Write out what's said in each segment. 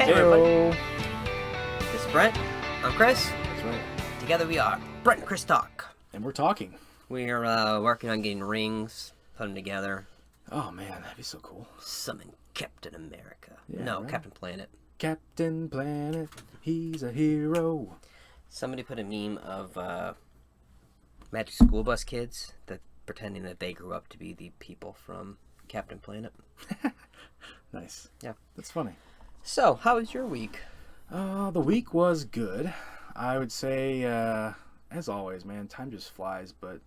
Hey everybody, Heyo. this is Brent. I'm Chris. That's right. Together we are Brent and Chris Talk. And we're talking. We're working on getting rings, put them together. Oh man, that'd be so cool. Summon Captain America. Yeah, no, right. Captain Planet. Captain Planet, he's a hero. Somebody put a meme of Magic School Bus kids that pretending that they grew up to be the people from Captain Planet. Nice. Yeah. That's funny. So, how was your week? The week was good. I would say, as always, man, time just flies, but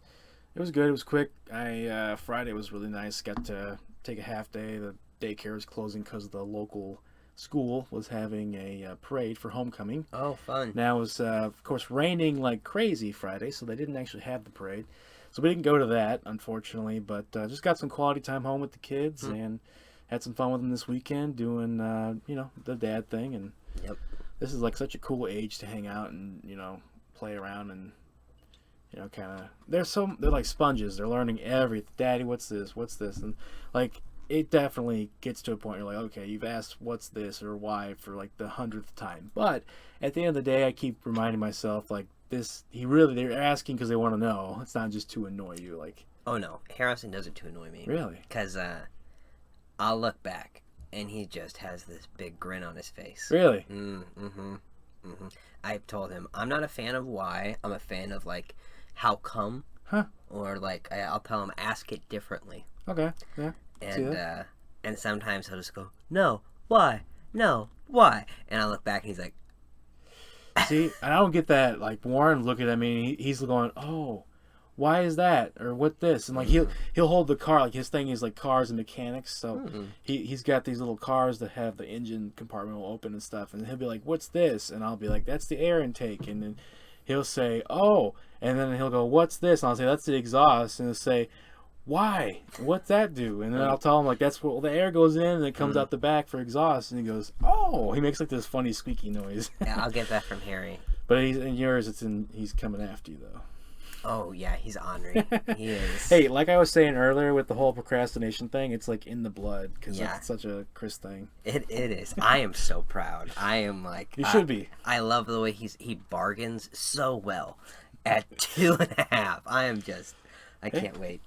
it was good. It was quick. Friday was really nice. Got to take a half day. The daycare was closing because the local school was having a parade for homecoming. Oh, fun. Now it was, of course, raining like crazy Friday, so they didn't actually have the parade. So we didn't go to that, unfortunately, but just got some quality time home with the kids and had some fun with them this weekend doing, the dad thing. And Yep. this is like such a cool age to hang out and, play around and, kind of, they're like sponges. They're learning everything. Daddy, what's this? What's this? And like, it definitely gets to a point where you're like, okay, you've asked what's this or why for like the 100th time. But at the end of the day, I keep reminding myself like they're asking because they want to know. It's not just to annoy you. Like, Oh, no. Harrison does it to annoy me. really? Because I'll look back, and he just has this big grin on his face. Really? I've told him, I'm not a fan of why. I'm a fan of, like, how come. Huh. Or, like, I'll tell him, ask it differently. Okay. Yeah. See And, that? and sometimes he'll just go, no, why? No, why? And I look back, and he's like, See, and I don't get that. Like Warren looking at me, and he's going, "Oh, why is that?" or "What this?" And like he'll hold the car. Like his thing is like cars and mechanics. So he's got these little cars that have the engine compartment will open and stuff. And he'll be like, "What's this?" And I'll be like, "That's the air intake." And then he'll say, "Oh," and then he'll go, "What's this?" And I'll say, "That's the exhaust." And he'll say, "Why? What's that do?" And then I'll tell him like that's where the air goes in and it comes out the back for exhaust. And he goes, "Oh," he makes like this funny squeaky noise. yeah, I'll get that from Harry. But in yours, he's coming after you though. Oh, yeah, he's ornery. He is. Hey, like I was saying earlier with the whole procrastination thing, it's like in the blood because Yeah. that's such a Chris thing. It is. I am so proud. I am like... You should be. I love the way he bargains so well at 2.5. I am just... I can't wait.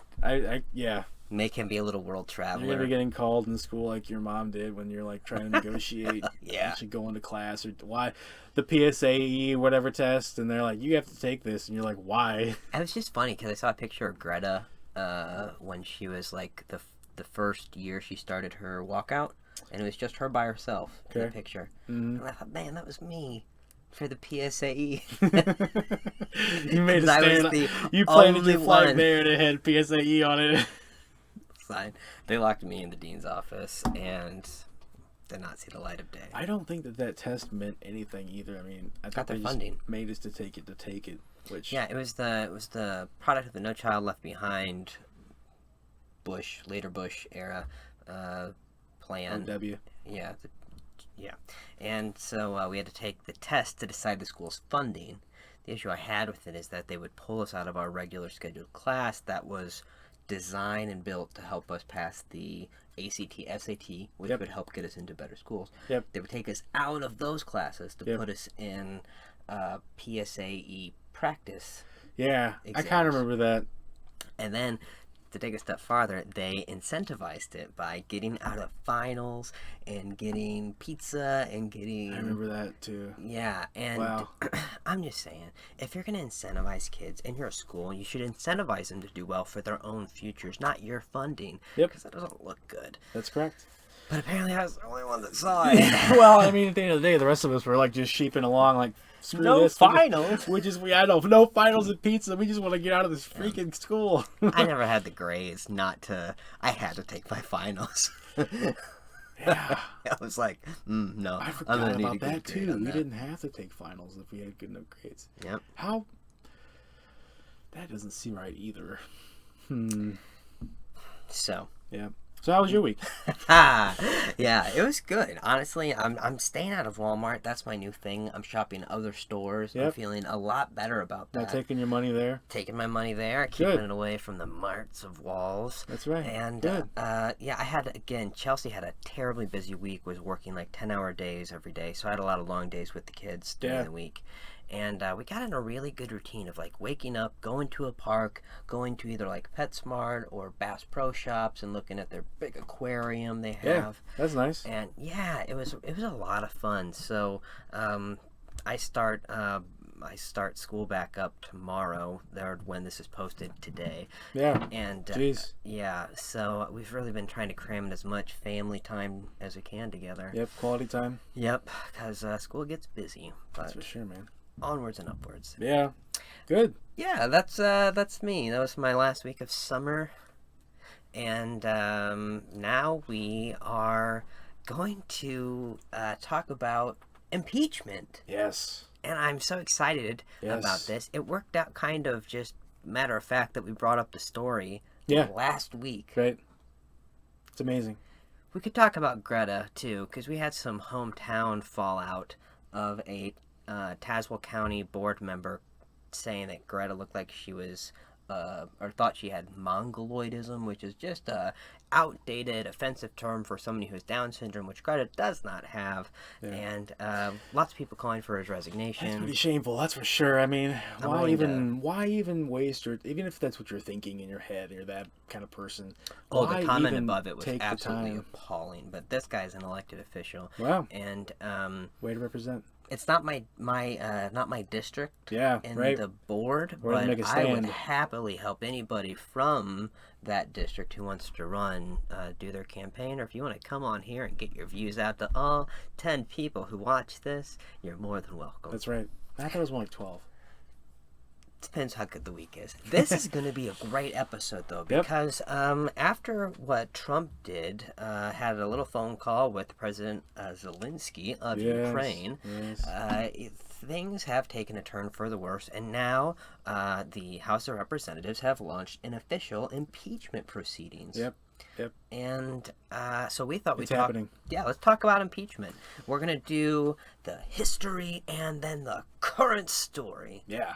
Yeah. Make him be a little world You're gonna traveler. be getting called in school like your mom did when you're like trying to negotiate. Yeah. You should go into class or why the PSAE whatever test, and they're like, you have to take this, and you're like, why? And it's just funny because I saw a picture of Greta when she was like the first year she started her walkout, and it was just her by herself in the Okay. picture. And I thought, man, that was me for the PSAE. You made a 'Cause I was stand. the You planted only your flag one. there and it had PSAE on it. Sign. They locked me in the dean's office and did not see the light of day. I don't think that test meant anything either. I mean, I Got thought their they funding. just made us to take it, which Yeah, it was the product of the No Child Left Behind later Bush era plan. W. Yeah, yeah. And so we had to take the test to decide the school's funding. The issue I had with it is that they would pull us out of our regular scheduled class that was designed and built to help us pass the ACT, SAT, which Yep. would help get us into better schools. Yep. They would take us out of those classes to Yep. put us in PSAE practice. Yeah, I Exams. kind of remember that. And then, to take a step farther, they incentivized it by getting out of finals and getting pizza and getting... I remember that too. Yeah, and Wow. I'm just saying, if you're going to incentivize kids and you're a school, you should incentivize them to do well for their own futures, not your funding. Yep. Because that doesn't look good. That's correct. But apparently I was the only one that saw it. Well, I mean, at the end of the day, the rest of us were like just sheeping along, like screw No this. finals. I know no finals and pizza. We just want to get out of this freaking school. I never had the grades not to... I had to take my finals. Yeah, I was like, no. I I'm forgot gonna need about to get a that grade too. on We that. didn't have to take finals if we had good enough grades. Yep. How? That doesn't seem right either. So, Yeah. So how was your week? Yeah, it was good. Honestly, I'm staying out of Walmart. That's my new thing. I'm shopping other stores. I'm Yep. feeling a lot better about Not that. taking your money there. Taking my money there, keeping Good. it away from the marts of walls. That's right. And Good. yeah, I had again. Chelsea had a terribly busy week. Was working like 10-hour days every day, so I had a lot of long days with the kids during Yeah. the week. And we got in a really good routine of like waking up, going to a park, going to either like PetSmart or Bass Pro Shops, and looking at their big aquarium they Yeah. have. That's nice. And yeah, it was a lot of fun. So I start school back up tomorrow. There when this is posted today. Yeah. And Jeez. yeah, so we've really been trying to cram in as much family time as we can together. Yep. Quality time. Yep, because school gets busy, That's but for sure, man. onwards and upwards. Yeah. Good. Yeah, that's me. That was my last week of summer, and now we are going to talk about impeachment. Yes. And I'm so excited Yes. about this. It worked out kind of just matter of fact that we brought up the story Yeah. last week. Great. It's amazing. We could talk about Greta too, because we had some hometown fallout of a Tazewell County board member saying that Greta looked like she was, or thought she had mongoloidism, which is just a outdated, offensive term for somebody who has Down syndrome, which Greta does not have. Yeah. And lots of people calling for his That's resignation. pretty shameful. That's for sure. I mean, I'm why willing even waste your, even if that's what you're thinking in your head, you're that kind of person. Oh, why the comment even above it was take the absolutely time? appalling. But this guy's an elected official, Wow. and Way to represent. it's not my district Yeah. in Right. the board, We're gonna but make a I would stand. happily help anybody from that district who wants to run do their campaign, or if you want to come on here and get your views out to all 10 people who watch this, you're more than welcome. That's right. I thought it was more like 12. Depends how good the week is. This is going to be a great episode, though, Yep. because after what Trump did, had a little phone call with President Zelensky of Yes. Ukraine, Yes. things have taken a turn for the worse, and now the House of Representatives have launched an official impeachment proceedings. Yep. Yep. And so we thought we'd It's talk. happening. Yeah, let's talk about impeachment. We're gonna do the history and then the current story. Yeah.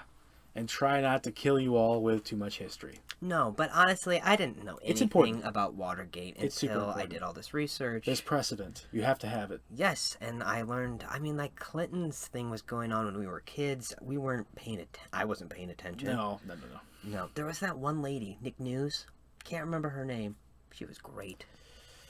And try not to kill you all with too much history. No, but honestly, I didn't know It's anything important. about Watergate It's super until I important. did all this research. There's precedent. You have to have it. Yes, and I learned. I mean, like Clinton's thing was going on when we were kids. We weren't paying attention. I wasn't paying attention. No. No, there was that one lady, Nick News. Can't remember her name. She was great.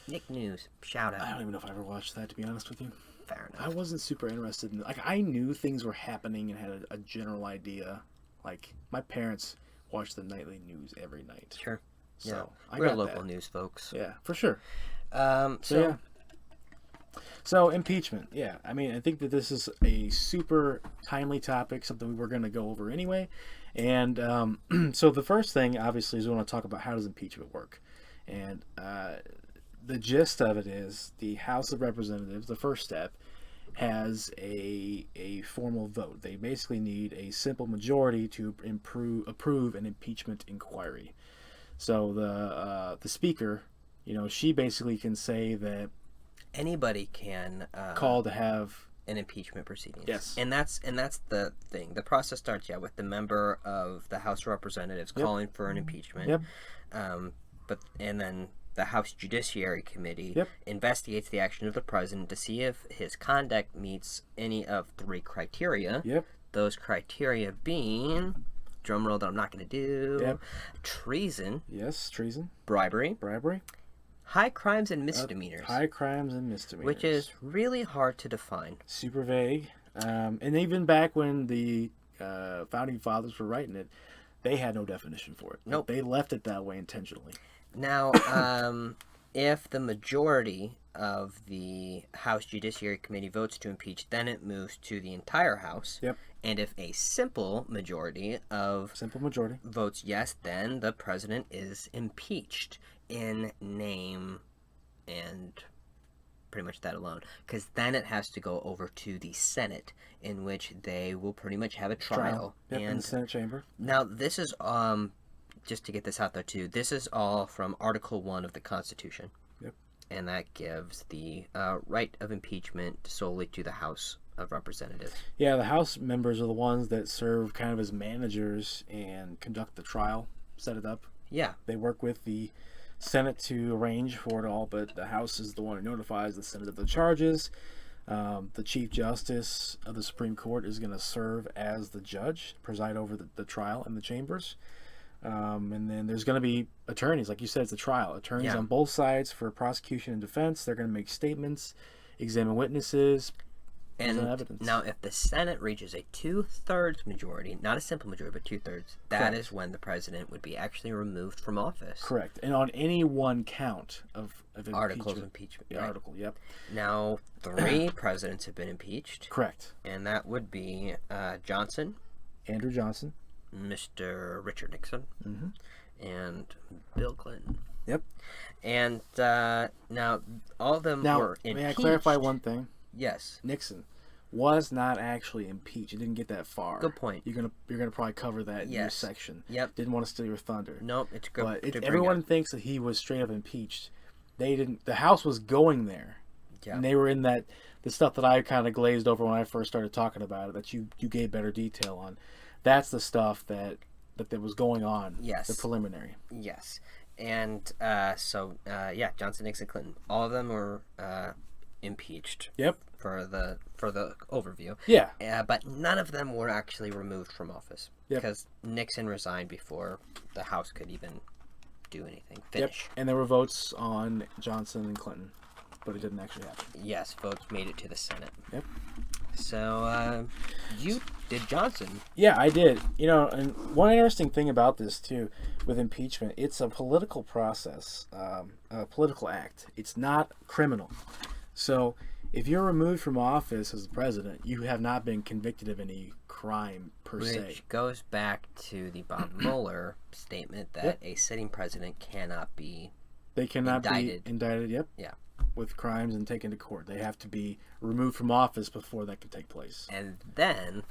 Nick News, shout I out. don't even know if I ever watched that, to be honest with you. Fair I enough. wasn't super interested in, like, I knew things were happening and had a general idea. Like, my parents watched the nightly news every night. Sure. So Yeah, I we're got local that. news folks. Yeah, for sure. So Yeah. So impeachment, yeah. I mean, I think that this is a super timely topic, something we were going to go over anyway. And so the first thing, obviously, is we want to talk about how does impeachment work. And the gist of it is the House of Representatives, the first step, has a formal vote. They basically need a simple majority to approve an impeachment inquiry. So the speaker, she basically can say that anybody can call to have an impeachment proceedings. Yes. And that's the thing. The process starts with the member of the House of Representatives calling for an impeachment. Yep. And then the House Judiciary Committee Yep. investigates the action of the president to see if his conduct meets any of 3 criteria. Yep. Those criteria being, drum roll that I'm not going to do, Yep. treason, Yes, treason, bribery, high crimes and misdemeanors, high crimes and misdemeanors, which is really hard to define. super vague. And even back when the founding fathers were writing it, they had no definition for it. Nope. They left it that way intentionally. Now, if the majority of the House Judiciary Committee votes to impeach, then it moves to the entire House. Yep. And if a simple majority of Simple majority. votes yes, then the president is impeached in name and pretty much that alone. Because then it has to go over to the Senate, in which they will pretty much have a trial. Yep, in And the Senate chamber. now this is just to get this out there too, this is all from Article 1 of the Constitution. and that gives the right of impeachment solely to the House of Representatives. Yeah, the House members are the ones that serve kind of as managers and conduct the trial, set it up. Yeah. They work with the Senate to arrange for it all, but the House is the one who notifies the Senate of the charges. The Chief Justice of the Supreme Court is going to serve as the judge, preside over the trial in the chambers. And then there's going to be attorneys. Like you said, it's a trial. Attorneys on both sides for prosecution and defense. They're going to make statements, examine witnesses, present evidence. Now, if the Senate reaches a 2/3 majority, not a simple majority, but 2/3, that is when the president would be actually removed from office. Correct. And on any one count of articles of impeachment. The article, yep. Now, 3 presidents have been impeached. Correct. And that would be Johnson, Andrew Johnson, Mr. Richard Nixon, and Bill Clinton. Yep. And now, all of them were impeached. May I clarify one thing? Yes. Nixon was not actually impeached. He didn't get that far. Good point. You're gonna probably cover that in your section. Yep. Didn't want to steal your thunder. Nope, it's good. But everyone thinks that he was straight up impeached. They didn't. The House was going there. Yeah. And they were in the stuff that I kind of glazed over when I first started talking about it, that you gave better detail on. That's the stuff that was going on. Yes. The preliminary. Yes. And Johnson, Nixon, Clinton, all of them were impeached. Yep. For the overview. Yeah. But none of them were actually removed from office. Yep. Because Nixon resigned before the House could even do anything. Finish. Yep. And there were votes on Johnson and Clinton, but it didn't actually happen. Yes, votes made it to the Senate. Yep. So, you did Johnson. Yeah, I did. And one interesting thing about this, too, with impeachment, it's a political process, a political act. It's not criminal. So, if you're removed from office as the president, you have not been convicted of any crime, per se. Which goes back to the Bob Mueller statement that a sitting president cannot be indicted, yep. Yeah. With crimes and taken to court. They have to be removed from office before that can take place. And then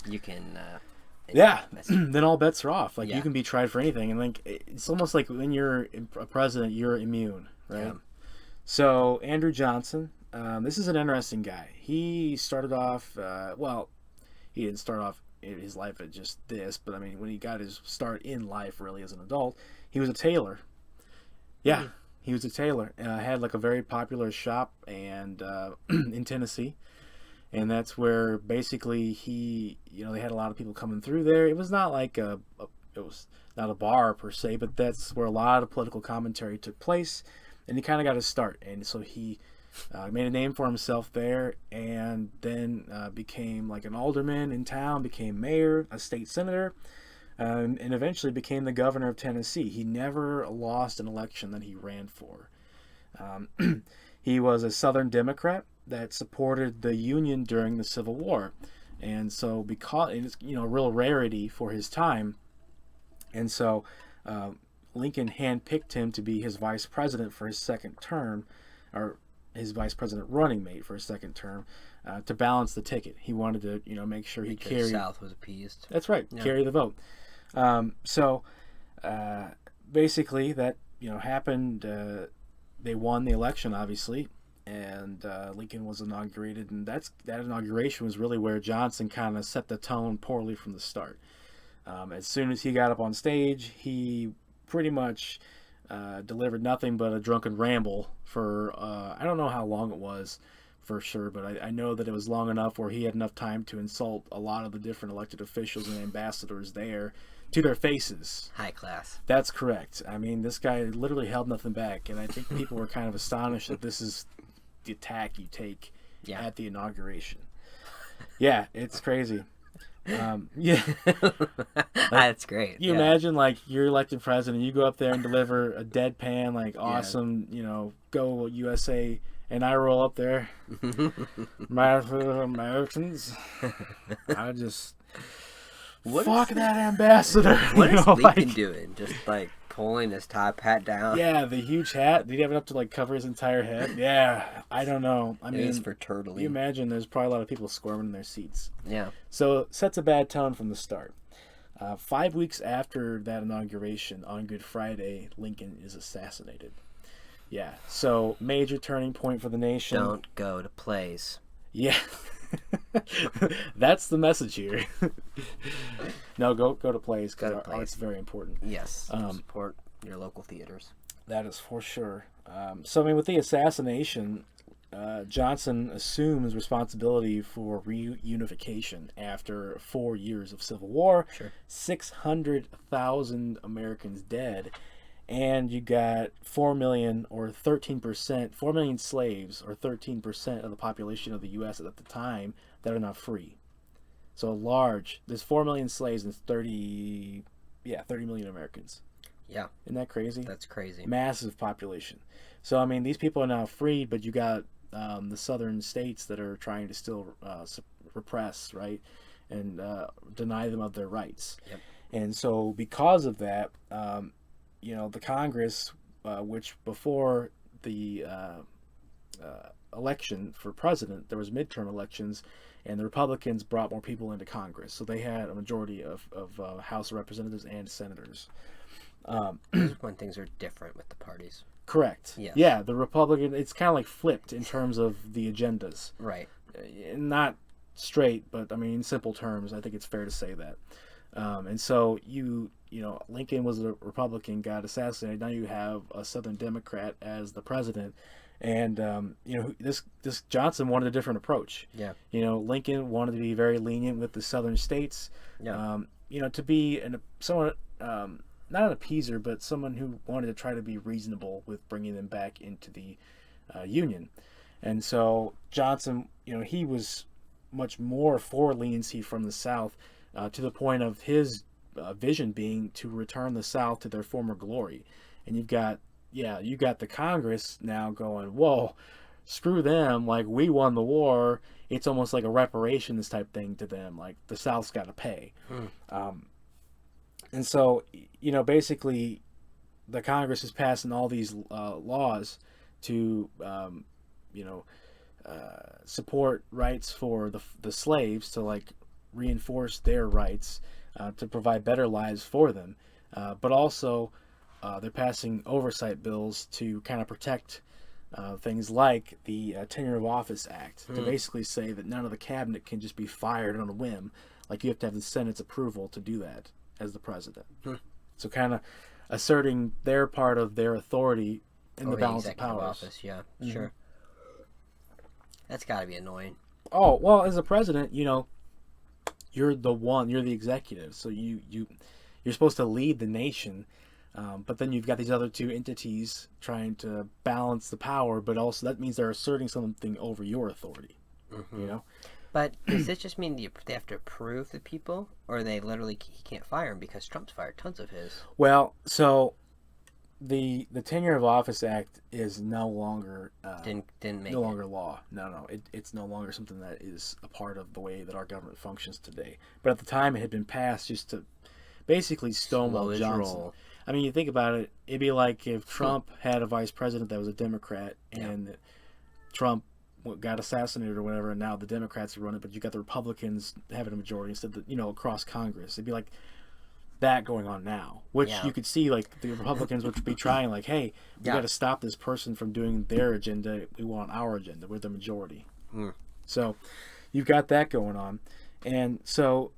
you can then all bets are off. You can be tried for anything, and it's almost like when you're a president, you're immune, right? Yeah. So Andrew Johnson, this is an interesting guy. He started off he didn't start off his life at just this, but when he got his start in life really as an adult, he was a tailor. Yeah. He was a tailor. Had a very popular shop and in Tennessee, and that's where basically they had a lot of people coming through there. It was not it was not a bar per se, but that's where a lot of political commentary took place, and he kind of got his start. And so he made a name for himself there, and then became an alderman in town, became mayor, a state senator. And eventually became the governor of Tennessee. He never lost an election that he ran for. He was a Southern Democrat that supported the Union during the Civil War. And so because it's a real rarity for his time. And so Lincoln handpicked him to be his vice president for his second term, or his vice president running mate for his second term, to balance the ticket. He wanted to make sure he carried. The South was appeased. That's right. Yeah. Carry the vote. Basically that happened. They won the election, obviously, and Lincoln was inaugurated, and that inauguration was really where Johnson kind of set the tone poorly from the start. As soon as he got up on stage, he pretty much delivered nothing but a drunken ramble for I don't know how long it was for sure, but I know that it was long enough where he had enough time to insult a lot of the different elected officials and ambassadors there to their faces. High class. That's correct. This guy literally held nothing back, and I think people were kind of astonished that this is the attack you take at the inauguration. Yeah, it's crazy. That's great. You imagine you're elected president, you go up there and deliver a deadpan awesome, go USA, and I roll up there, my fellow Americans. I just fuck that ambassador. What is Lincoln doing? Just pulling his top hat down? Yeah, the huge hat. Did he have it up to cover his entire head? Yeah, I don't know. It is for turtling. You imagine there's probably a lot of people squirming in their seats. Yeah. So it sets a bad tone from the start. 5 weeks after that inauguration, on Good Friday, Lincoln is assassinated. Yeah. So major turning point for the nation. Don't go to plays. Yeah. That's the message here. No, go to plays because our art's very important. Yes. Support your local theaters. That is for sure. So I mean, with the assassination, Johnson assumes responsibility for reunification after 4 years of civil war. Sure. 600,000 Americans dead, and you got 4 million or 13%, 4 million slaves or 13% of the population of the U.S. at the time that are not free. So there's 4 million slaves and 30 million Americans. Yeah. Isn't that crazy? That's crazy. Massive population. So, I mean, these people are now freed, but you got the southern states that are trying to still repress, right? And deny them of their rights. Yep. And so because of that, the Congress, which before the election for president, there was midterm elections, and the Republicans brought more people into Congress. So they had a majority of House of Representatives and senators. This is when things are different with the parties. Correct. Yes. Yeah, the Republican, it's kind of like flipped in terms of the agendas. Right. Not straight, but I mean, in simple terms, I think it's fair to say that. And so Lincoln was a Republican, got assassinated. Now you have a Southern Democrat as the president. And, this Johnson wanted a different approach. Yeah. Lincoln wanted to be very lenient with the Southern states. Yeah. To be somewhat, not an appeaser, but someone who wanted to try to be reasonable with bringing them back into the Union. And so Johnson, he was much more for leniency from the South, to the point of his vision being to return the South to their former glory. And you got the Congress now going, whoa, screw them, like, we won the war. It's almost like a reparations type thing to them, like the South's got to pay. And so, basically, the Congress is passing all these laws to, support rights for the slaves, to like reinforce their rights, to provide better lives for them. But also, they're passing oversight bills to kind of protect things like the Tenure of Office Act, to basically say that none of the cabinet can just be fired on a whim. Like, you have to have the Senate's approval to do that as the president. So kind of asserting their part of their authority in the balance of powers. Office, yeah, sure. That's got to be annoying. Oh, well, as a president, you're the executive, so you're supposed to lead the nation, but then you've got these other two entities trying to balance the power, but also that means they're asserting something over your authority. But does this just mean they have to approve the people, or he can't fire him because Trump's fired tons of his? Well, so the Tenure of Office Act is no longer longer law. No, it's no longer something that is a part of the way that our government functions today. But at the time, it had been passed just to basically stonewall Johnson. I mean, you think about it, it'd be like if Trump had a vice president that was a Democrat, and Trump got assassinated or whatever, and now the Democrats run it, but you got the Republicans having a majority instead of, across Congress. It'd be like that going on now, which you could see, like, the Republicans would be trying, like, hey, we got to stop this person from doing their agenda. We want our agenda. We're the majority. So you've got that going on. And so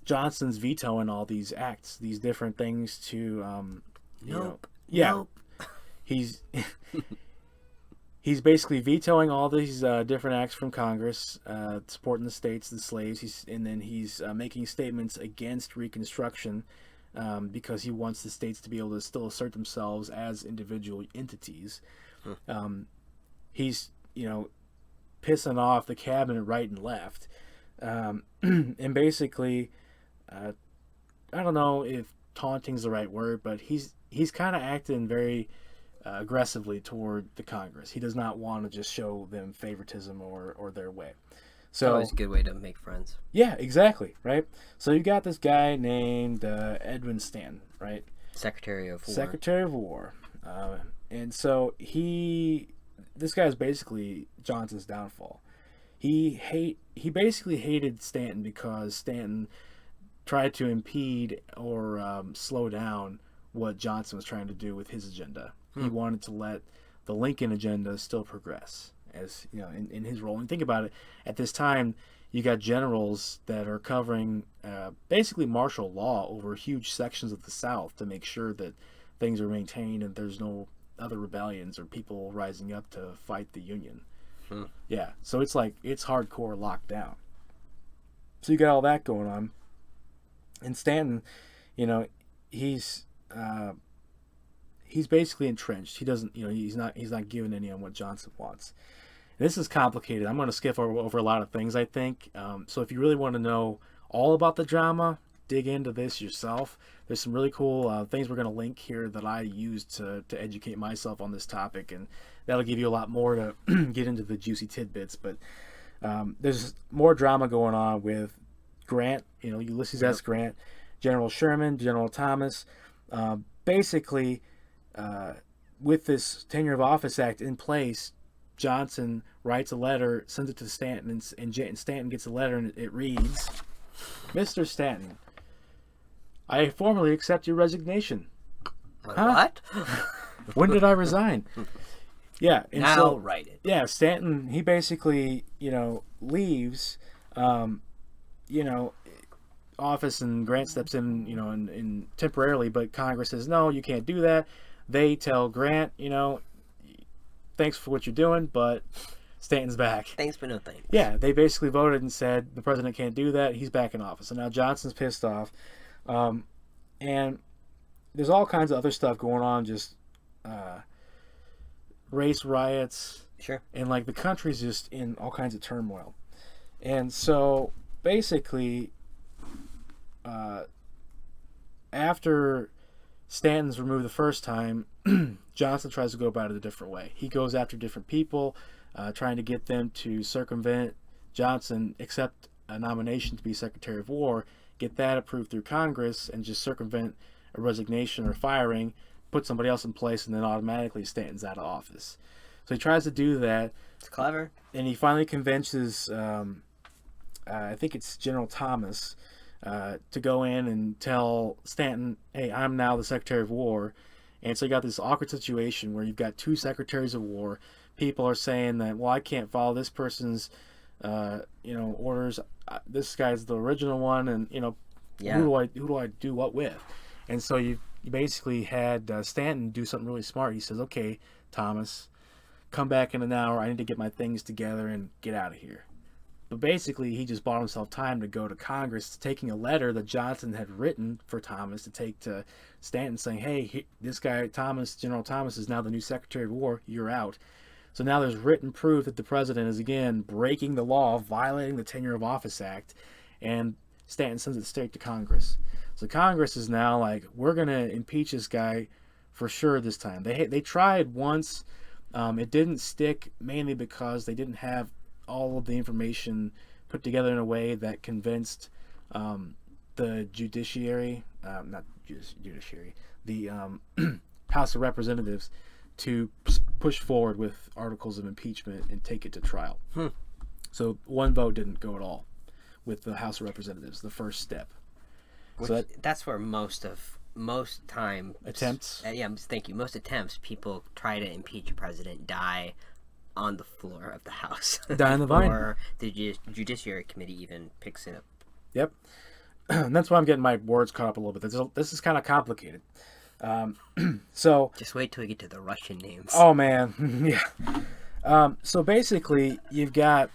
Johnson's vetoing all these acts, these different things to, Nope. He's he's basically vetoing all these different acts from Congress, supporting the states, the slaves. He's making statements against Reconstruction, because he wants the states to be able to still assert themselves as individual entities. He's pissing off the cabinet right and left, and basically, I don't know if taunting's the right word, but he's kind of acting very aggressively toward the Congress. He does not want to just show them favoritism or their way. So always a good way to make friends. Yeah, exactly, right? So you got this guy named Edwin Stanton, right? Secretary of War. And so this guy is basically Johnson's downfall. He basically hated Stanton because Stanton tried to impede or slow down what Johnson was trying to do with his agenda. He wanted to let the Lincoln agenda still progress as in his role. And think about it, at this time you got generals that are covering basically martial law over huge sections of the South to make sure that things are maintained and there's no other rebellions or people rising up to fight the Union. Yeah, so it's like it's hardcore lockdown. So you got all that going on, and Stanton, he's basically entrenched. He doesn't, he's not giving any on what Johnson wants. This is complicated. I'm going to skip over a lot of things, I think. So if you really want to know all about the drama, dig into this yourself. There's some really cool things we're going to link here that I used to educate myself on this topic, and that'll give you a lot more to get into the juicy tidbits. But there's more drama going on with Grant, Ulysses S. Grant, General Sherman, General Thomas. Basically, with this Tenure of Office Act in place, Johnson writes a letter, sends it to Stanton, and Stanton gets a letter, and it reads, "Mr. Stanton, I formally accept your resignation." What? When did I resign? Yeah. And now write it. Yeah, Stanton, he basically, leaves, office, and Grant steps in, in temporarily, but Congress says, no, you can't do that. They tell Grant, thanks for what you're doing, but Stanton's back. Thanks, but no thanks. Yeah, they basically voted and said the president can't do that. He's back in office. And now Johnson's pissed off. And there's all kinds of other stuff going on, just race riots. Sure. And the country's just in all kinds of turmoil. And so basically, after Stanton's removed the first time, Johnson tries to go about it a different way. He goes after different people, trying to get them to circumvent Johnson, accept a nomination to be Secretary of War, get that approved through Congress, and just circumvent a resignation or firing, put somebody else in place, and then automatically Stanton's out of office. So he tries to do that. It's clever. And he finally convinces, I think it's General Thomas, to go in and tell Stanton, hey, I'm now the Secretary of War. And so you got this awkward situation where you've got two Secretaries of War. People are saying that, well, I can't follow this person's, orders. This guy's the original one, and who do I do what with? And so you basically had Stanton do something really smart. He says, okay, Thomas, come back in an hour. I need to get my things together and get out of here. But basically, he just bought himself time to go to Congress, taking a letter that Johnson had written for Thomas to take to Stanton, saying, hey, this guy, Thomas, General Thomas, is now the new Secretary of War. You're out. So now there's written proof that the president is, again, breaking the law, violating the Tenure of Office Act, and Stanton sends it straight to Congress. So Congress is now like, we're going to impeach this guy for sure this time. They tried once. It didn't stick, mainly because they didn't have all of the information put together in a way that convinced the judiciary, not judiciary, the House of Representatives to push forward with articles of impeachment and take it to trial. So one vote didn't go at all with the House of Representatives, the first step. That's where most time attempts. Thank you. Most attempts, people try to impeach a president, die on the floor of the House. Die on the vine. Or the Judiciary Committee even picks it up. Yep. And that's why I'm getting my words caught up a little bit. This is kind of complicated. So just wait till we get to the Russian names. Oh man, yeah. So basically, you've got,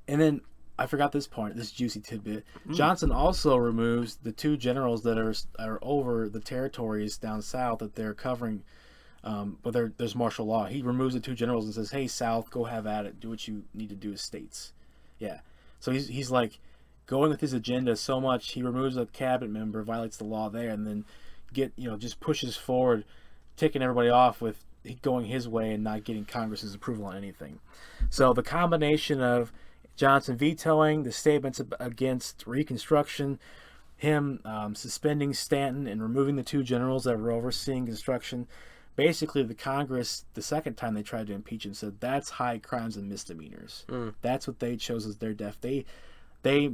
and then I forgot this point. This juicy tidbit. Johnson also removes the two generals that are over the territories down south that they're covering. But there's martial law. He removes the two generals and says, "Hey, South, go have at it. Do what you need to do as states." Yeah. So he's like going with his agenda so much. He removes a cabinet member, violates the law there, and then just pushes forward, ticking everybody off with going his way and not getting Congress's approval on anything. So the combination of Johnson vetoing the statements against Reconstruction, him suspending Stanton and removing the two generals that were overseeing construction. Basically, the Congress, the second time they tried to impeach him, said that's high crimes and misdemeanors. That's what they chose as their death. they,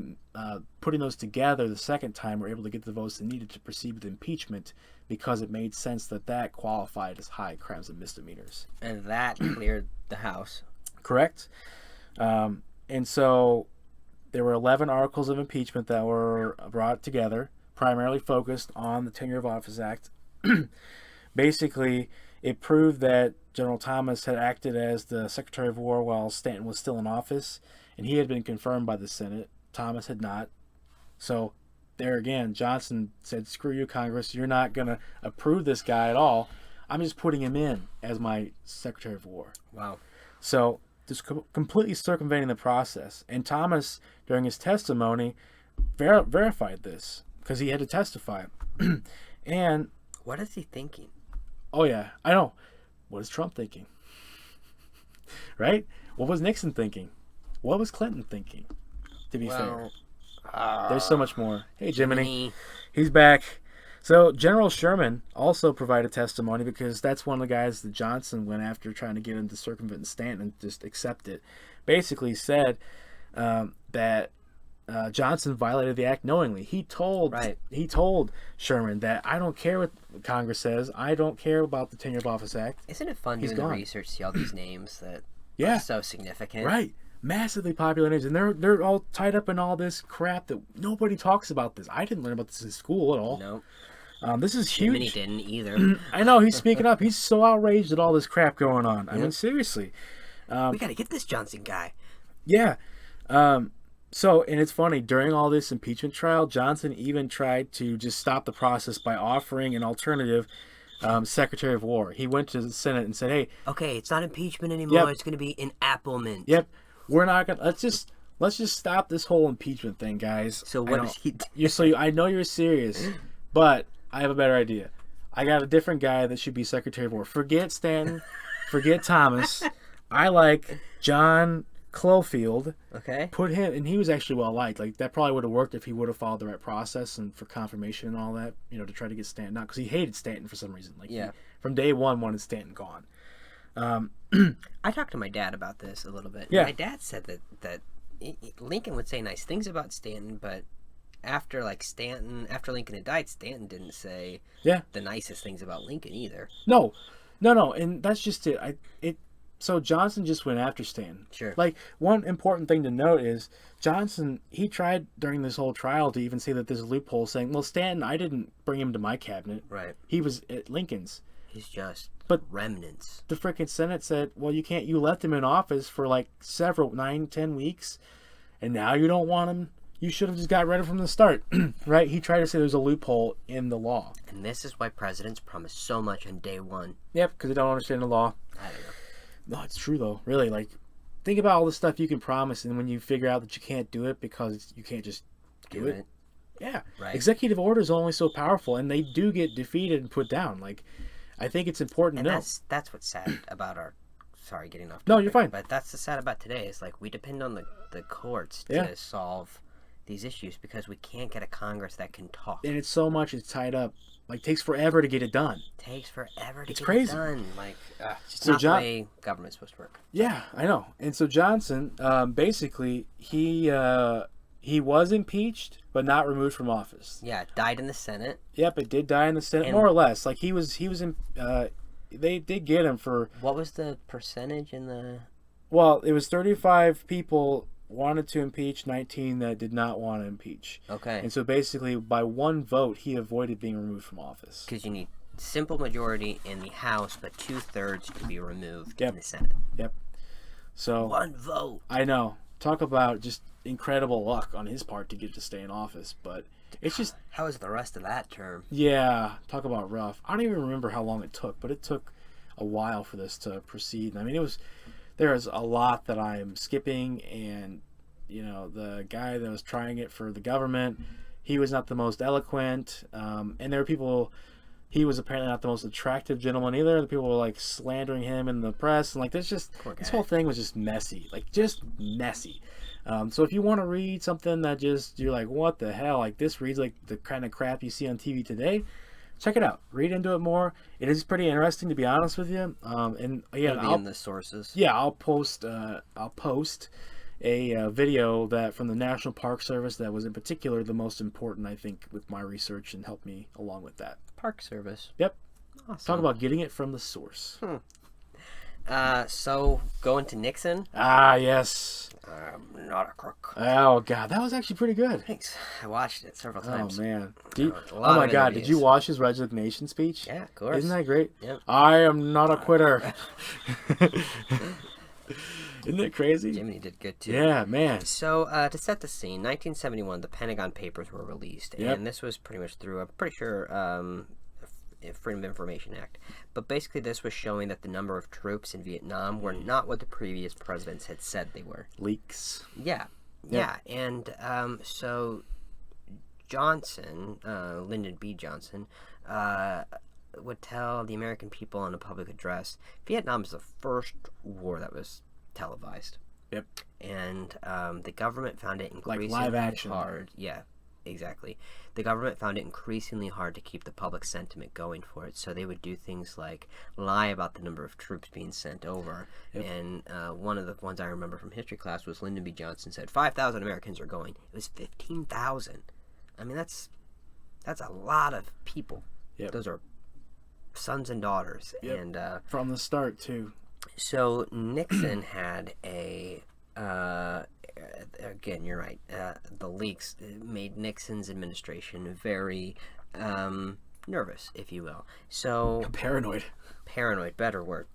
putting those together the second time, were able to get the votes they needed to proceed with impeachment because it made sense that qualified as high crimes and misdemeanors. And that cleared the House. Correct? And so there were 11 articles of impeachment that were brought together, primarily focused on the Tenure of Office Act. Basically, it proved that General Thomas had acted as the Secretary of War while Stanton was still in office, and he had been confirmed by the Senate. Thomas had not. So there again, Johnson said, screw you, Congress. You're not going to approve this guy at all. I'm just putting him in as my Secretary of War. Wow. So just completely circumventing the process. And Thomas, during his testimony, verified this because he had to testify. And what is he thinking? oh yeah, I know. What is Trump thinking? Right? What was Nixon thinking? What was Clinton thinking? To be fair, there's so much more. Hey, Jiminy, he's back. So General Sherman also provided testimony because that's one of the guys that Johnson went after, trying to get him to circumvent Stanton and just accept it. Basically said that Johnson violated the act knowingly. He told Sherman that I don't care what Congress says. I don't care about the Tenure of Office Act. Isn't it fun doing the research, see all these names that are so significant? Right. Massively popular names, and they're all tied up in all this crap that nobody talks about. This I didn't learn about this in school at all. No. This is huge. Jiminy didn't either. I know, he's speaking up. He's so outraged at all this crap going on. I mean, seriously. We got to get this Johnson guy. Yeah. So, and it's funny, during all this impeachment trial, Johnson even tried to just stop the process by offering an alternative Secretary of War. He went to the Senate and said, hey. Okay, it's not impeachment anymore. It's going to be enablement. Yep. We're not going to, let's just stop this whole impeachment thing, guys. So what does he do? I know you're serious, but I have a better idea. I got a different guy that should be Secretary of War. Forget Stanton. Forget Thomas. I like John Clofield. Okay. Put him, and he was actually well liked. Like, that probably would have worked if he would have followed the right process and for confirmation and all that, to try to get Stanton out, because he hated Stanton for some reason. Like, he, from day one, wanted Stanton gone. I talked to my dad about this a little bit. Yeah. My dad said that Lincoln would say nice things about Stanton, but after Lincoln had died, Stanton didn't say the nicest things about Lincoln either. No, and that's just it. So Johnson just went after Stanton. Sure. Like, one important thing to note is Johnson, he tried during this whole trial to even say that there's a loophole, saying, well, Stanton, I didn't bring him to my cabinet. Right. He was at Lincoln's. He's just remnants. The freaking Senate said, well, you left him in office for like 9-10 weeks, and now you don't want him. You should have just got rid of him from the start. Right? He tried to say there's a loophole in the law. And this is why presidents promise so much on day one. Yep, because they don't understand the law. I don't know. No, it's true, though. Really, like, think about all the stuff you can promise, and when you figure out that you can't do it because you can't just do it. Yeah. Right. Executive orders are only so powerful, and they do get defeated and put down. Like, I think it's important to know. That's what's sad about our... Sorry, getting off topic. No, you're fine. But that's what's sad about today. Is like we depend on the courts to solve these issues because we can't get a Congress that can talk. And it's tied up. Like, takes forever to get it done. Takes forever to get it done. Like, it's not the way government's supposed to work. Yeah, I know. And so Johnson, basically, he was impeached, but not removed from office. Yeah, died in the Senate. Yep, it did die in the Senate, more or less. Like, he was in. They did get him for. What was the percentage in the? Well, it was 35 people wanted to impeach, 19 that did not want to impeach. Okay. And so basically, by one vote, he avoided being removed from office. Because you need simple majority in the House, but 2/3 to be removed in the Senate. Yep. So one vote. I know. Talk about just incredible luck on his part to get to stay in office, but it's just. How was the rest of that term? Yeah, talk about rough. I don't even remember how long it took, but it took a while for this to proceed. I mean, there's a lot that I'm skipping, and the guy that was trying it for the government, he was not the most eloquent, and there were people. He was apparently not the most attractive gentleman either. The people were like slandering him in the press, and like this whole thing was just messy, just messy. So if you want to read something that you're like, what the hell? Like, this reads like the kind of crap you see on TV today. Check it out. Read into it more. It is pretty interesting, to be honest with you. And again, It'll be in the sources. Yeah, I'll post. a video that from the National Park Service that was in particular the most important, I think, with my research and helped me along with that. Park Service. Yep. Awesome. Talk about getting it from the source. So going to Nixon. Ah, yes. I'm not a crook. Oh God, that was actually pretty good. Thanks. I watched it several times. Oh man. Oh my God, did you watch his resignation speech? Yeah, of course. Isn't that great? Yep. I am not a quitter. Isn't that crazy? Jiminy did good too. Yeah, man. So to set the scene, 1971, the Pentagon Papers were released, and this was pretty much through, I'm pretty sure, Freedom of Information Act. But basically, this was showing that the number of troops in Vietnam were not what the previous presidents had said they were. Leaks. Yeah. And so Johnson, Lyndon B. Johnson, would tell the American people in a public address, Vietnam is the first war that was televised. Yep. And the government found it increasingly live action. hard. Yeah, exactly. The government found it increasingly hard to keep the public sentiment going for it, so they would do things like lie about the number of troops being sent over. Yep. And one of the ones I remember from history class was Lyndon B. Johnson said 5,000 Americans are going. It was 15,000. I mean, that's a lot of people. Yep. Those are sons and daughters. Yep. And from the start too. so Nixon had a again, you're right. The leaks made Nixon's administration very nervous, if you will. So Paranoid. Better word.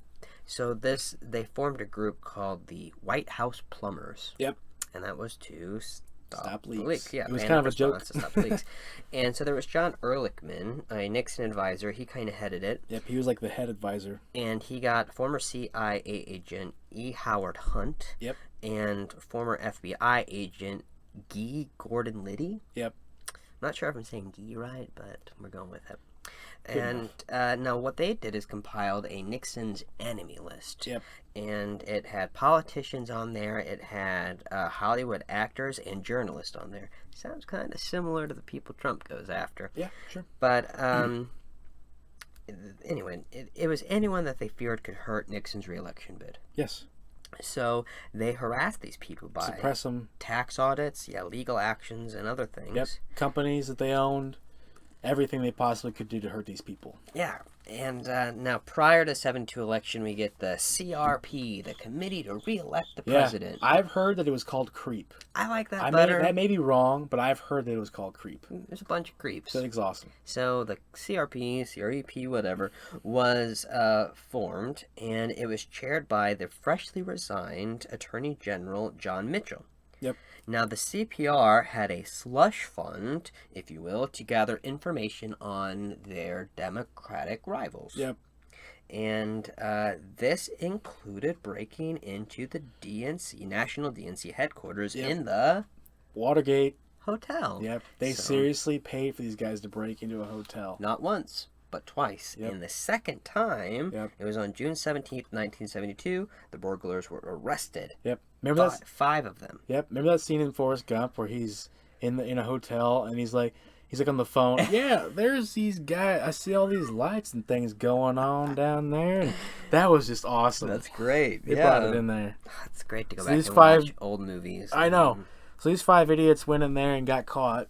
So they formed a group called the White House Plumbers. Yep. And that was to stop leaks. the leaks. Yeah, it was kind of a joke. To stop the leaks. And so there was John Ehrlichman, a Nixon advisor. He kind of headed it. Yep, he was like the head advisor. And he got former CIA agent E. Howard Hunt. Yep. And former FBI agent Guy Gordon Liddy. Yep. I'm not sure if I'm saying Guy right, but we're going with it. And now what they did is compiled a Nixon's enemy list. Yep. And it had politicians on there. It had Hollywood actors and journalists on there. Sounds kind of similar to the people Trump goes after. Yeah, sure. But anyway, it was anyone that they feared could hurt Nixon's reelection bid. Yes. So they harassed these people by suppress them, tax audits, legal actions, and other things. Yep. Companies that they owned, everything they possibly could do to hurt these people. Yeah. And now, prior to 7-2 election, we get the CRP, the Committee to Re-elect the President. I've heard that it was called CREEP. I like that better. That may be wrong, but I've heard that it was called CREEP. There's a bunch of creeps. So it's awesome. So the CRP, CREP, whatever, was formed, and it was chaired by the freshly resigned Attorney General John Mitchell. Yep. Now, the CPR had a slush fund, if you will, to gather information on their Democratic rivals. Yep. And this included breaking into the DNC, National DNC headquarters in the Watergate hotel. Yep. They seriously paid for these guys to break into a hotel. Not once, but twice. Yep. And the second time, it was on June 17th, 1972, the burglars were arrested. Yep. Remember that? 5 of them. Yep. Remember that scene in Forrest Gump where he's in a hotel and he's like on the phone. Yeah, there's these guys. I see all these lights and things going on down there. And that was just awesome. That's great. They brought it in there. It's great to go back and watch old movies. I know. So these 5 idiots went in there and got caught.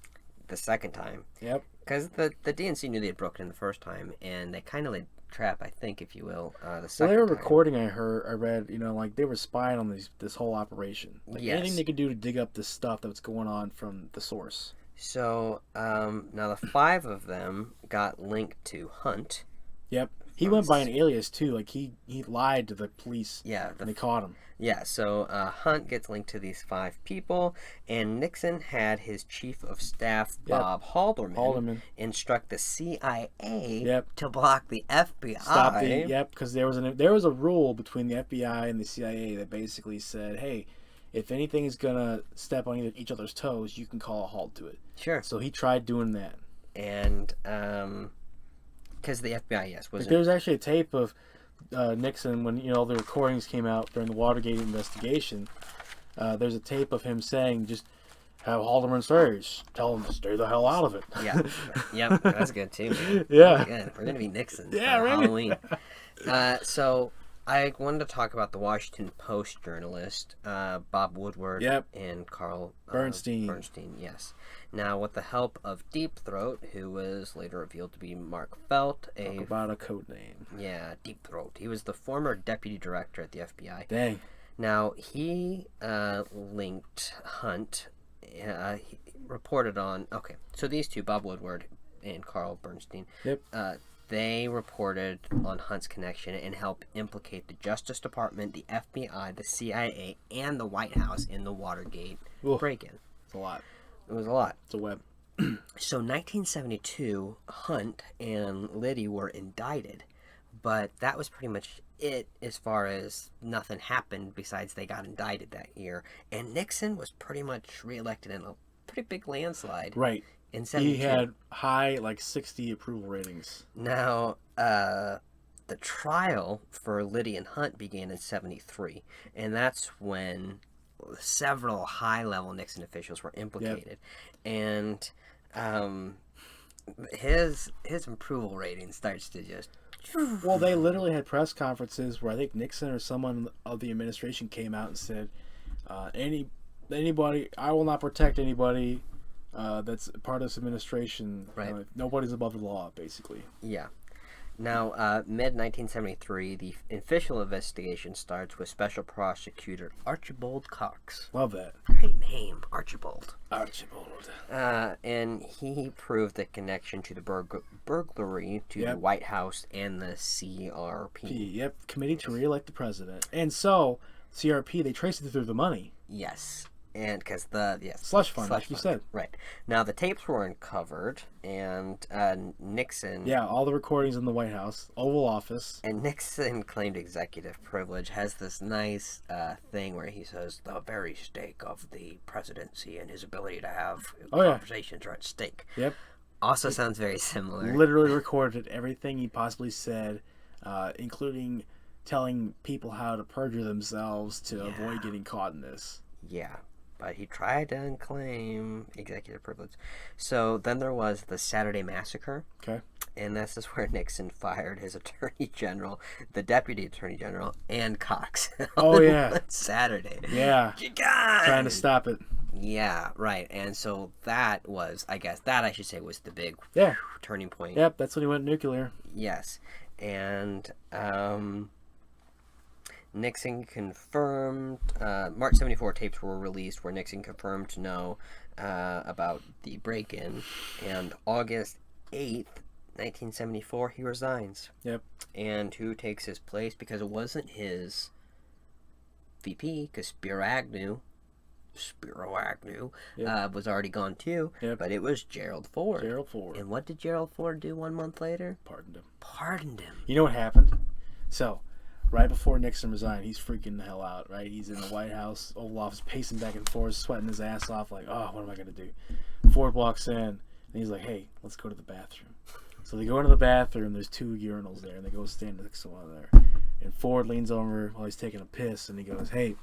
The second time. Yep. Because the DNC knew they had broken in the first time, and they kind of laid trap, I think, if you will, the second Well, they were time. recording, I read, like they were spying on this whole operation. Like anything they could do to dig up this stuff that was going on from the source. So, now the 5 of them got linked to Hunt. Yep. He went by an alias, too. Like, he lied to the police. Yeah. And they caught him. Yeah, so Hunt gets linked to these 5 people, and Nixon had his chief of staff, Bob Haldeman, instruct the CIA to block the FBI. Because there was a rule between the FBI and the CIA that basically said, hey, if anything is going to step on each other's toes, you can call a halt to it. Sure. So he tried doing that. And, because the FBI, wasn't There was actually a tape of Nixon when, the recordings came out during the Watergate investigation. There's a tape of him saying, just have Haldeman tell him to stay the hell out of it. Yeah. Yep. That's good, too, man. Yeah. Good. We're going to be Nixon for Halloween. So I wanted to talk about the Washington Post journalist, Bob Woodward Yep. and Carl Bernstein. Bernstein, yes. Now, with the help of Deep Throat, who was later revealed to be Mark Felt, Talk about a code name. Yeah, Deep Throat. He was the former deputy director at the FBI. Dang. Now, he linked Hunt. He reported on. Okay, so these two, Bob Woodward and Carl Bernstein, Yep. they reported on Hunt's connection and helped implicate the Justice Department, the FBI, the CIA, and the White House in the Watergate break-in. It's a lot. It was a lot. It's a web. So 1972, Hunt and Liddy were indicted, but that was pretty much it as far as nothing happened besides they got indicted that year. And Nixon was pretty much reelected in a pretty big landslide. Right. In 72. He had high, like 60 approval ratings. Now, the trial for Liddy and Hunt began in 73, and that's when several high-level Nixon officials were implicated. Yep. And his approval rating starts to just... Well, they literally had press conferences where I think Nixon or someone of the administration came out and said, anybody, I will not protect anybody that's part of this administration. Right. Nobody's above the law, basically. Yeah. Now, mid-1973, the official investigation starts with Special Prosecutor Archibald Cox. Love that. Great name, Archibald. Archibald. And he proved the connection to the burglary to the White House and the CRP. Yep, Committee to Re-elect the President. And so, CRP, they traced it through the money. Yes. And because slush fund, like you said. Right. Now, the tapes were uncovered, and Nixon... Yeah, all the recordings in the White House, Oval Office. And Nixon claimed executive privilege, has this nice thing where he says, the very stake of the presidency and his ability to have conversations are at stake. Yep. Also sounds very similar. Literally recorded everything he possibly said, including telling people how to perjure themselves to avoid getting caught in this. Yeah. But he tried to unclaim executive privilege. So then there was the Saturday Massacre. Okay. And this is where Nixon fired his attorney general, the deputy attorney general, and Cox. Oh, yeah. On Saturday. Yeah. Trying to stop it. Yeah, right. And so that was, I should say, was the big turning point. Yep, that's when he went nuclear. Yes. And Nixon confirmed, March 74 tapes were released where Nixon confirmed to know about the break-in, and August 8th, 1974, he resigns. Yep. And who takes his place? Because it wasn't his VP, because Spiro Agnew was already gone too, but it was Gerald Ford. And what did Gerald Ford do 1 month later? Pardoned him. You know what happened? So... right before Nixon resigned, he's freaking the hell out, right? He's in the White House, Oval Office, pacing back and forth, sweating his ass off, like, oh, what am I going to do? Ford walks in, and he's like, hey, let's go to the bathroom. So they go into the bathroom, there's 2 urinals there, and they go stand next to one another. And Ford leans over while he's taking a piss, and he goes, hey,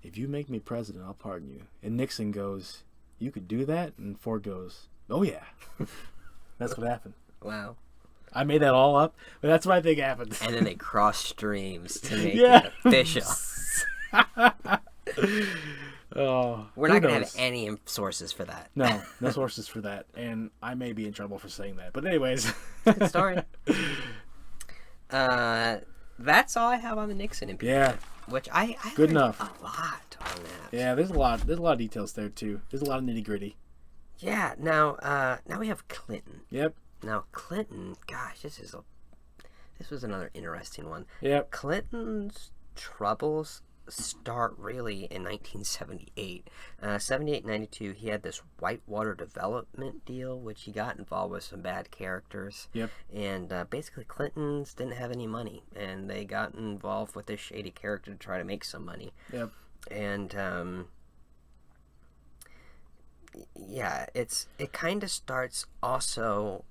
if you make me president, I'll pardon you. And Nixon goes, you could do that? And Ford goes, oh, yeah. That's what happened. Wow. I made that all up, but that's what I think happened. And then they cross streams to make it official. We're not going to have any sources for that. No sources for that. And I may be in trouble for saying that. But anyways. Good story. That's all I have on the Nixon impeachment. Yeah. Which I good enough. A lot on that. Yeah, there's a lot of details there too. There's a lot of nitty gritty. Yeah. Now we have Clinton. Yep. Now Clinton, gosh, this was another interesting one. Yep. Clinton's troubles start really in 1978. 78-92, he had this Whitewater development deal, which he got involved with some bad characters. Yep. And basically Clintons didn't have any money, and they got involved with this shady character to try to make some money. Yep. And it kind of starts also.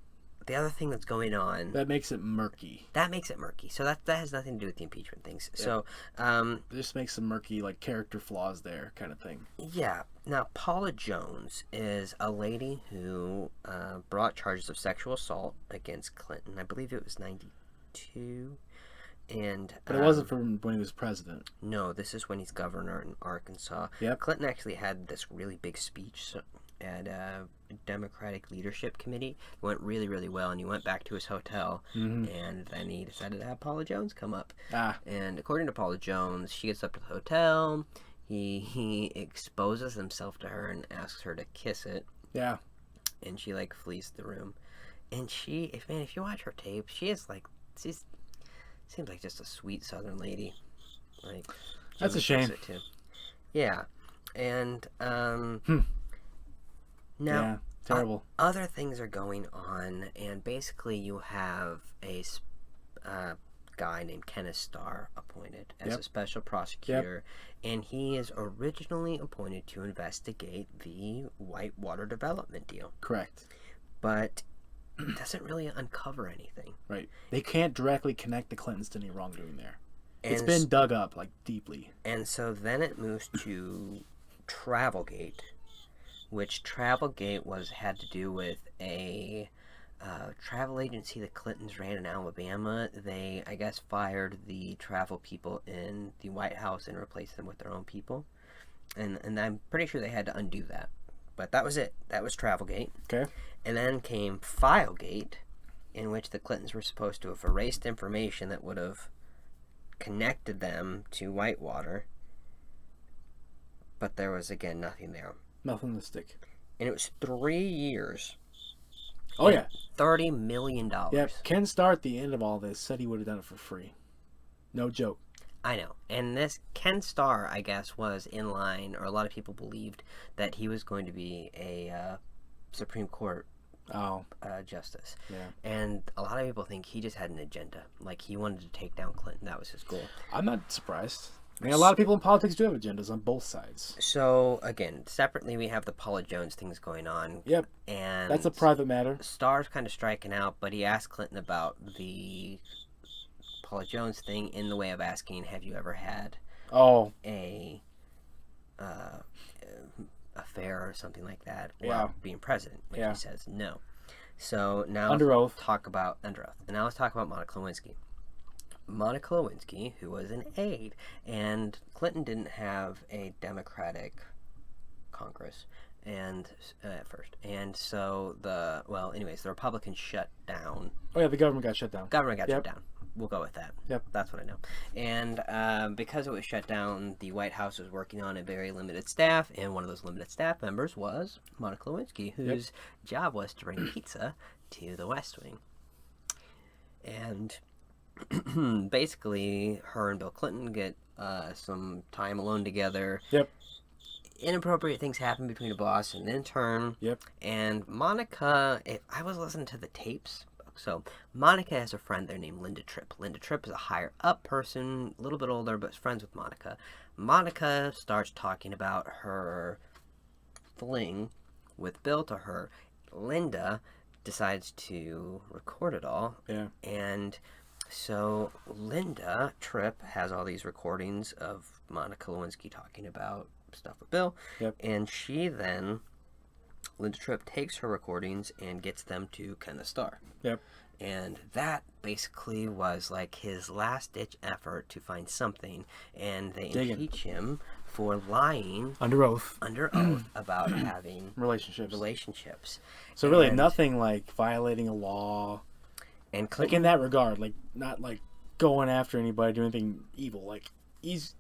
The other thing that's going on... that makes it murky. So that has nothing to do with the impeachment things. Yep. So, it just makes some murky, like, character flaws there kind of thing. Yeah. Now, Paula Jones is a lady who brought charges of sexual assault against Clinton. I believe it was 92. And But it wasn't from when he was president. no, this is when he's governor in Arkansas. Yep. Clinton actually had this really big speech at a Democratic Leadership Committee. It went really, really well, and he went back to his hotel, and then he decided to have Paula Jones come up. And according to Paula Jones, she gets up to the hotel. He exposes himself to her and asks her to kiss it. Yeah. And she like flees the room. And if you watch her tape, she's seems like just a sweet Southern lady. Like that's a shame. Too. Yeah, and now yeah, terrible. Other things are going on, and basically you have a guy named Kenneth Starr appointed as a special prosecutor, and he is originally appointed to investigate the Whitewater development deal. Correct. But it doesn't really uncover anything. Right. They can't directly connect the Clintons to any wrongdoing there. It's been dug up, like, deeply. And so then it moves to Travelgate, which Travelgate had to do with a travel agency the Clintons ran in Alabama. They, I guess, fired the travel people in the White House and replaced them with their own people. And I'm pretty sure they had to undo that. But that was it. That was Travelgate. Okay. And then came Filegate, in which the Clintons were supposed to have erased information that would have connected them to Whitewater. But there was, again, nothing there. Nothing to stick. And it was 3 years. Oh, yeah. $30 million. Yeah, Ken Starr at the end of all this said he would have done it for free. No joke. I know. And this Ken Starr, I guess, was in line, or a lot of people believed that he was going to be a Supreme Court justice. Yeah. And a lot of people think he just had an agenda. Like, he wanted to take down Clinton. That was his goal. I'm not surprised. I mean, a lot of people in politics do have agendas on both sides. So, again, separately, we have the Paula Jones things going on. Yep. And that's a private matter. Starr's kind of striking out, but he asked Clinton about the Paula Jones thing in the way of asking, have you ever had a affair or something like that while being president? Which he says no. So now under oath. Under oath. And now let's talk about Monica Lewinsky. Monica Lewinsky, who was an aide, and Clinton didn't have a Democratic Congress and at first, and so the Republicans shut down. Oh yeah, the government got shut down. Shut down. We'll go with that. Yep, that's what I know. And because it was shut down, the White House was working on a very limited staff, and one of those limited staff members was Monica Lewinsky, whose job was to bring pizza to the West Wing. And basically, her and Bill Clinton get some time alone together. Yep. Inappropriate things happen between a boss and an intern. Yep. And Monica, if I was listening to the tapes, so Monica has a friend there named Linda Tripp. Linda Tripp is a higher up person, a little bit older, but is friends with Monica. Monica starts talking about her fling with Bill to her. Linda decides to record it all. Yeah. And so Linda Tripp has all these recordings of Monica Lewinsky talking about stuff with Bill. Yep. And she then, Linda Tripp takes her recordings and gets them to Kenneth Starr. Yep. And that basically was like his last-ditch effort to find something. And they impeach him for lying under oath about having relationships. So really nothing like violating a law. And Clinton, like in that regard, like not like going after anybody, doing anything evil. Like he's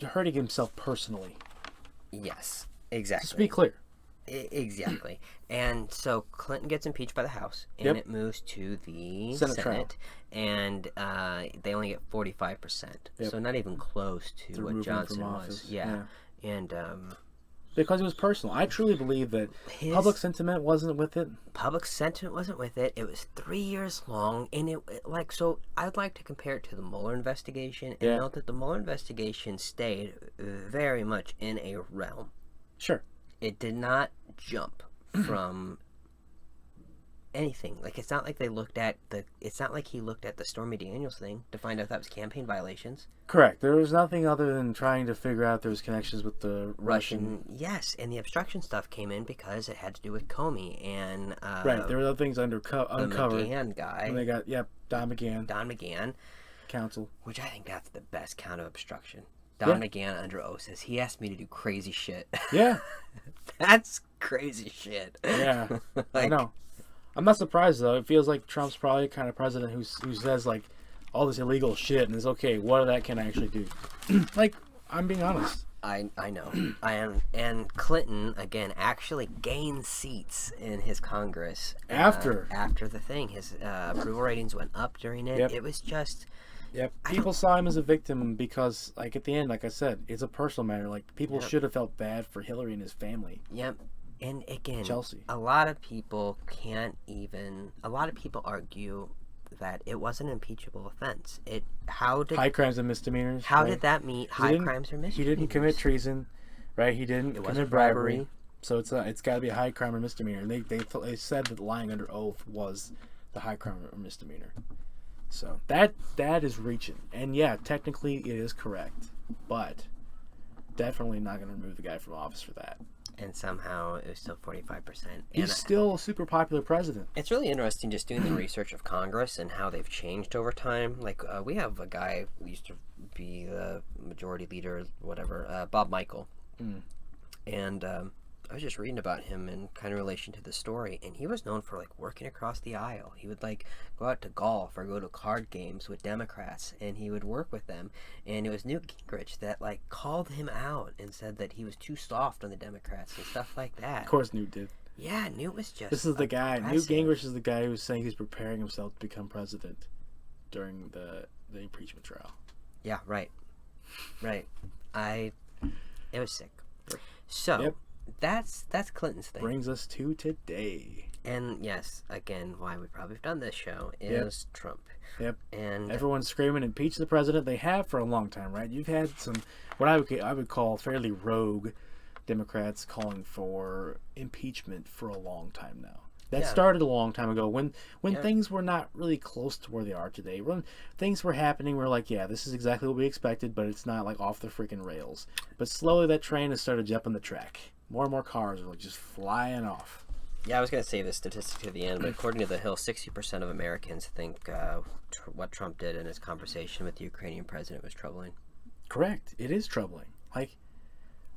hurting himself personally. Yes, exactly. Just to be clear. Exactly. And so Clinton gets impeached by the House, and it moves to the Senate, and they only get 45%. So not even close to what Johnson was. Yeah. And because it was personal. I truly believe that public sentiment wasn't with it. Public sentiment wasn't with it. It was 3 years long, and so I'd like to compare it to the Mueller investigation and note that the Mueller investigation stayed very much in a realm. Sure. It did not jump from anything. Like, it's not like he looked at the Stormy Daniels thing to find out that was campaign violations. Correct. There was nothing other than trying to figure out there was connections with the Russian. Yes, and the obstruction stuff came in because it had to do with Comey and right. There were other things uncovered. The McGahn guy. And they got Don McGahn. Don McGahn. counsel. Which I think that's the best count of obstruction. Don McGahn under oath says he asked me to do crazy shit. Yeah. That's crazy shit. Yeah. I know. I'm not surprised though. It feels like Trump's probably the kind of president who says like all this illegal shit and is okay. What of that can I actually do? Like, I'm being honest. I know. And Clinton again actually gained seats in his Congress After the thing. His approval ratings went up during it. Yep. It was just. Yep. People saw him as a victim because, like, at the end, like I said, it's a personal matter. Like, people should have felt bad for Hillary and his family. Yep. And again, Chelsea. A lot of people argue that it was an impeachable offense. High crimes and misdemeanors. How did that meet high crimes or misdemeanors? He didn't commit treason, right? He didn't commit bribery. So it's got to be a high crime or misdemeanor. And they said that lying under oath was the high crime or misdemeanor. So that is reaching. And yeah, technically it is correct, but definitely not going to remove the guy from office for that. And somehow it was still 45%. He's still a super popular president. It's really interesting just doing the research of Congress and how they've changed over time. Like, we have a guy who used to be the majority leader, whatever, Bob Michael. And I was just reading about him in kind of relation to the story, and he was known for, like, working across the aisle. He would, like, go out to golf or go to card games with Democrats, and he would work with them. And it was Newt Gingrich that, like, called him out and said that he was too soft on the Democrats and stuff like that. Of course Newt did. Yeah, Newt was just This is the guy. aggressive. Newt Gingrich is the guy who was saying he's preparing himself to become president during the impeachment trial. Yeah, right. It was sick. So... Yep. That's Clinton's thing. Brings us to today. And yes, again, why we probably have done this show is Trump. Yep. And everyone's screaming, impeach the president. They have for a long time, right? You've had some, what I would call fairly rogue Democrats calling for impeachment for a long time now. That started a long time ago when things were not really close to where they are today. When things were happening, we're like, yeah, this is exactly what we expected, but it's not like off the freaking rails. But slowly that train has started jumping the track. More and more cars are like just flying off. Yeah, I was going to say this statistic at the end, but according to The Hill, 60% of Americans think what Trump did in his conversation with the Ukrainian president was troubling. Correct. It is troubling. Like,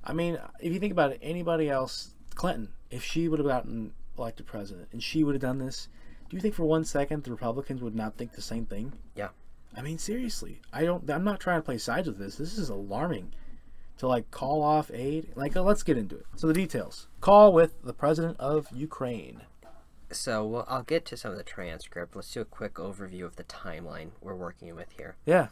I mean, if you think about it, anybody else, Clinton, if she would have gotten elected president and she would have done this, do you think for 1 second the Republicans would not think the same thing? Yeah. I mean, seriously. I'm not trying to play sides with this. This is alarming. To like call off aid. Like, let's get into it. So the details. Call with the president of Ukraine. So I'll get to some of the transcript. Let's do a quick overview of the timeline we're working with here. Yeah.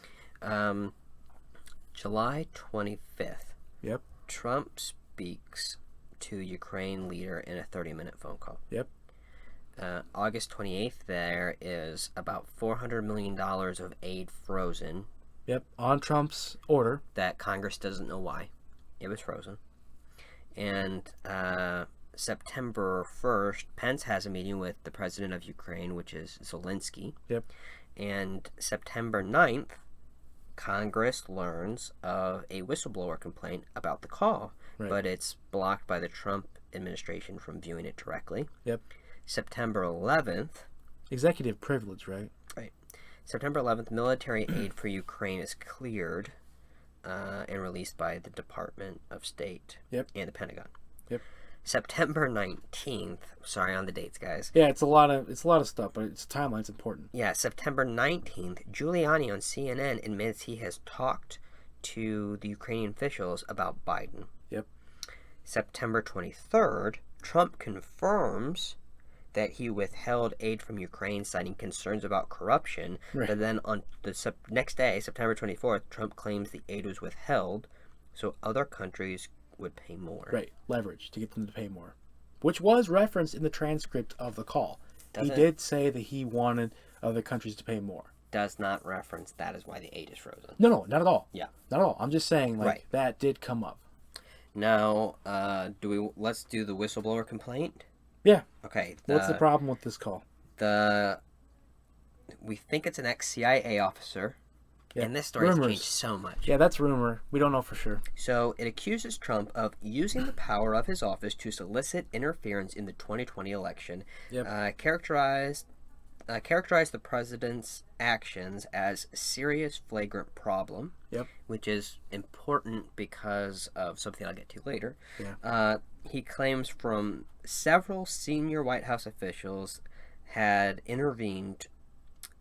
July 25th. Yep. Trump speaks to Ukraine leader in a 30-minute phone call. Yep. August 28th, there is about $400 million of aid frozen. Yep, on Trump's order. That Congress doesn't know why. It was frozen. And September 1st, Pence has a meeting with the president of Ukraine, which is Zelensky. Yep. And September 9th, Congress learns of a whistleblower complaint about the call. Right. But it's blocked by the Trump administration from viewing it directly. Yep. September 11th. Executive privilege, right? Right. September 11th, military aid for Ukraine is cleared and released by the Department of State and the Pentagon. Yep. September 19th, sorry on the dates, guys. Yeah, it's a lot of stuff, but its timeline's important. Yeah, September 19th, Giuliani on CNN admits he has talked to the Ukrainian officials about Biden. Yep. September 23rd, Trump confirms that he withheld aid from Ukraine, citing concerns about corruption. Right. But then on the next day, September 24th, Trump claims the aid was withheld so other countries would pay more. Right, leverage to get them to pay more. Which was referenced in the transcript of the call. He did say that he wanted other countries to pay more. Does not reference that is why the aid is frozen. No, not at all. Yeah. Not at all. I'm just saying, like, that did come up. Now, let's do the whistleblower complaint? Yeah. Okay. What's the problem with this call? We think it's an ex-CIA officer, and this story has changed so much. Yeah, that's rumor. We don't know for sure. So it accuses Trump of using the power of his office to solicit interference in the 2020 election, characterized characterized the president's actions as serious, flagrant problem, Yep. which is important because of something I'll get to later. Yeah. He claims from several senior White House officials had intervened.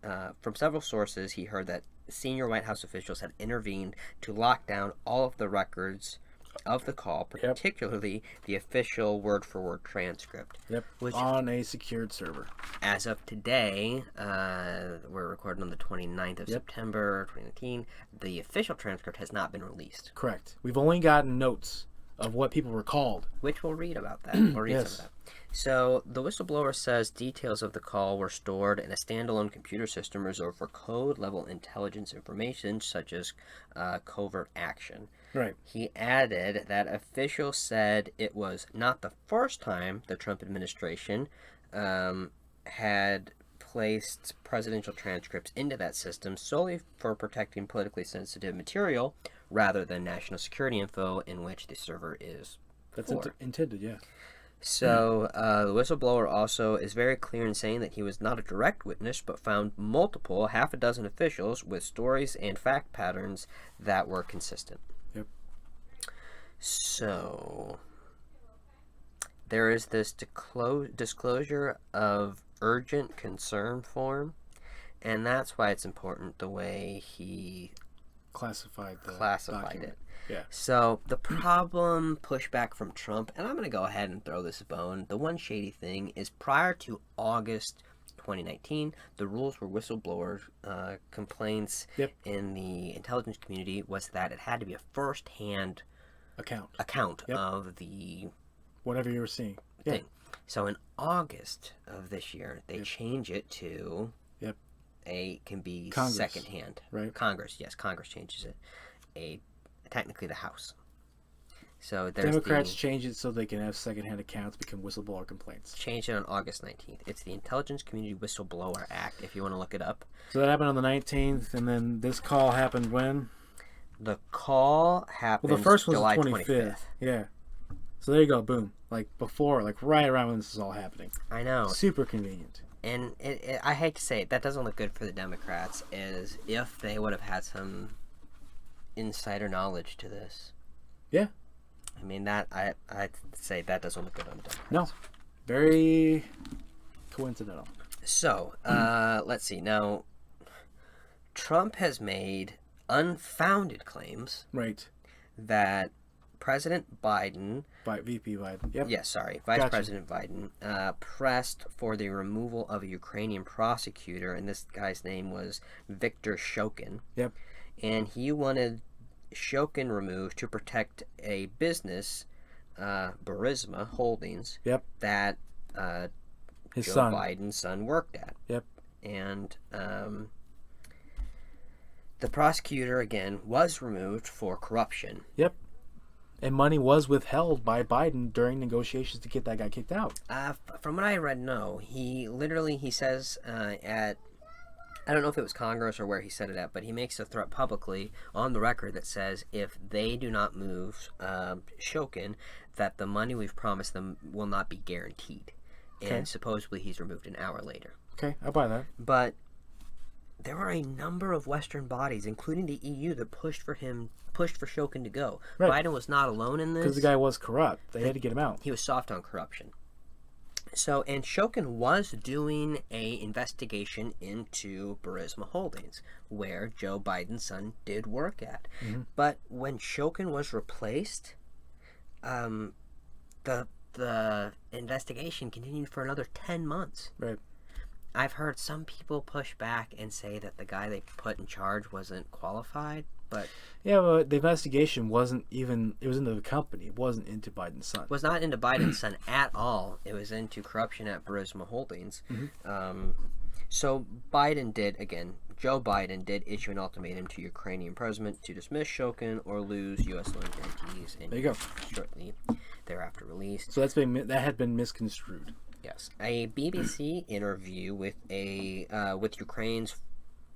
From several sources, he heard that senior White House officials had intervened to lock down all of the records of the call, particularly the official word-for-word transcript. Yep. Which, on a secured server. as of today, we're recording on the 29th of September 2019, the official transcript has not been released. Correct. We've only gotten notes of what people were called. Which we'll read about that. We'll read Yes. some of that. So, the whistleblower says details of the call were stored in a standalone computer system reserved for code-level intelligence information, such as covert action. Right. He added that officials said it was not the first time the Trump administration had placed presidential transcripts into that system solely for protecting politically sensitive material rather than national security info, in which the server is That's for. intended, yeah. So, the whistleblower also is very clear in saying that he was not a direct witness, but found multiple, half a dozen officials with stories and fact patterns that were consistent. Yep. So, there is this disclosure of urgent concern form, and that's why it's important the way he Classified classified it. Yeah. So the problem pushback from Trump, and I'm going to go ahead and throw this a bone. The one shady thing is prior to August 2019, the rules for whistleblower complaints in the intelligence community was that it had to be a first-hand account of the whatever you were seeing. thing. So in August of this year, they change it to can be Congress. second-hand. Right. Congress changes it. Technically the House. So there's Democrats change it so they can have second-hand accounts become whistleblower complaints. Changed it on August 19th. It's the Intelligence Community Whistleblower Act, if you want to look it up. So that happened on the 19th, and then this call happened when? The call happened the first was July the 25th. Yeah. So there you go, boom. Like before, like right around when this is all happening. I know. Super convenient. And I hate to say it, that doesn't look good for the Democrats, is if they would have had some insider knowledge to this. Yeah. I mean, that I'd say that doesn't look good on the Democrats. No. Very coincidental. So, let's see. Now, Trump has made unfounded claims that President Biden... VP Biden. Yep. Yes, sorry. Vice President Biden pressed for the removal of a Ukrainian prosecutor, and this guy's name was Viktor Shokin. Yep. And he wanted Shokin removed to protect a business, Burisma Holdings, that his Joe son. Biden's son worked at. Yep. And the prosecutor, again, was removed for corruption. Yep. And money was withheld by Biden during negotiations to get that guy kicked out. From what I read, no. He says I don't know if it was Congress or where he said it at, but he makes a threat publicly on the record that says if they do not move Shokin, that the money we've promised them will not be guaranteed. And supposedly he's removed an hour later. Okay, I'll buy that. But there were a number of Western bodies, including the EU, that pushed for Shokin to go. Right. Biden was not alone in this. Because the guy was corrupt. They had to get him out. He was soft on corruption. So, and Shokin was doing a investigation into Burisma Holdings, where Joe Biden's son did work at. Mm-hmm. But when Shokin was replaced, the investigation continued for another 10 months. Right. I've heard some people push back and say that the guy they put in charge wasn't qualified, but... Yeah, but the investigation wasn't even... It was into the company. It wasn't into Biden's son. It was not into Biden's son at all. It was into corruption at Burisma Holdings. Mm-hmm. So Biden did, again, Joe Biden did issue an ultimatum to Ukrainian president to dismiss Shokin or lose U.S. loan guarantees. And there you go. Shortly thereafter released. So that had been misconstrued. Yes, a BBC interview with with Ukraine's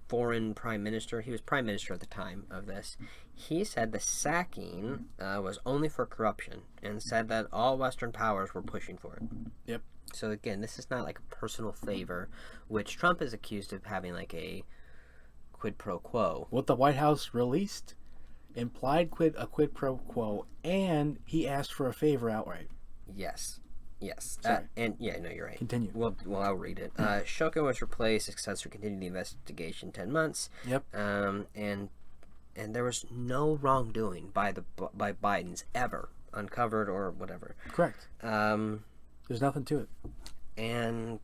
foreign prime minister. He was prime minister at the time of this. He said the sacking was only for corruption, and said that all Western powers were pushing for it. Yep. So again, this is not like a personal favor, which Trump is accused of having like a quid pro quo. What the White House released implied a quid pro quo, and he asked for a favor outright. Yes. Yes. Sorry. And yeah, no, you're right. Continue. Well, I'll read it. Shokin was replaced. Successor continued the investigation 10 months. Yep. And there was no wrongdoing by Biden's ever uncovered or whatever. Correct. There's nothing to it. And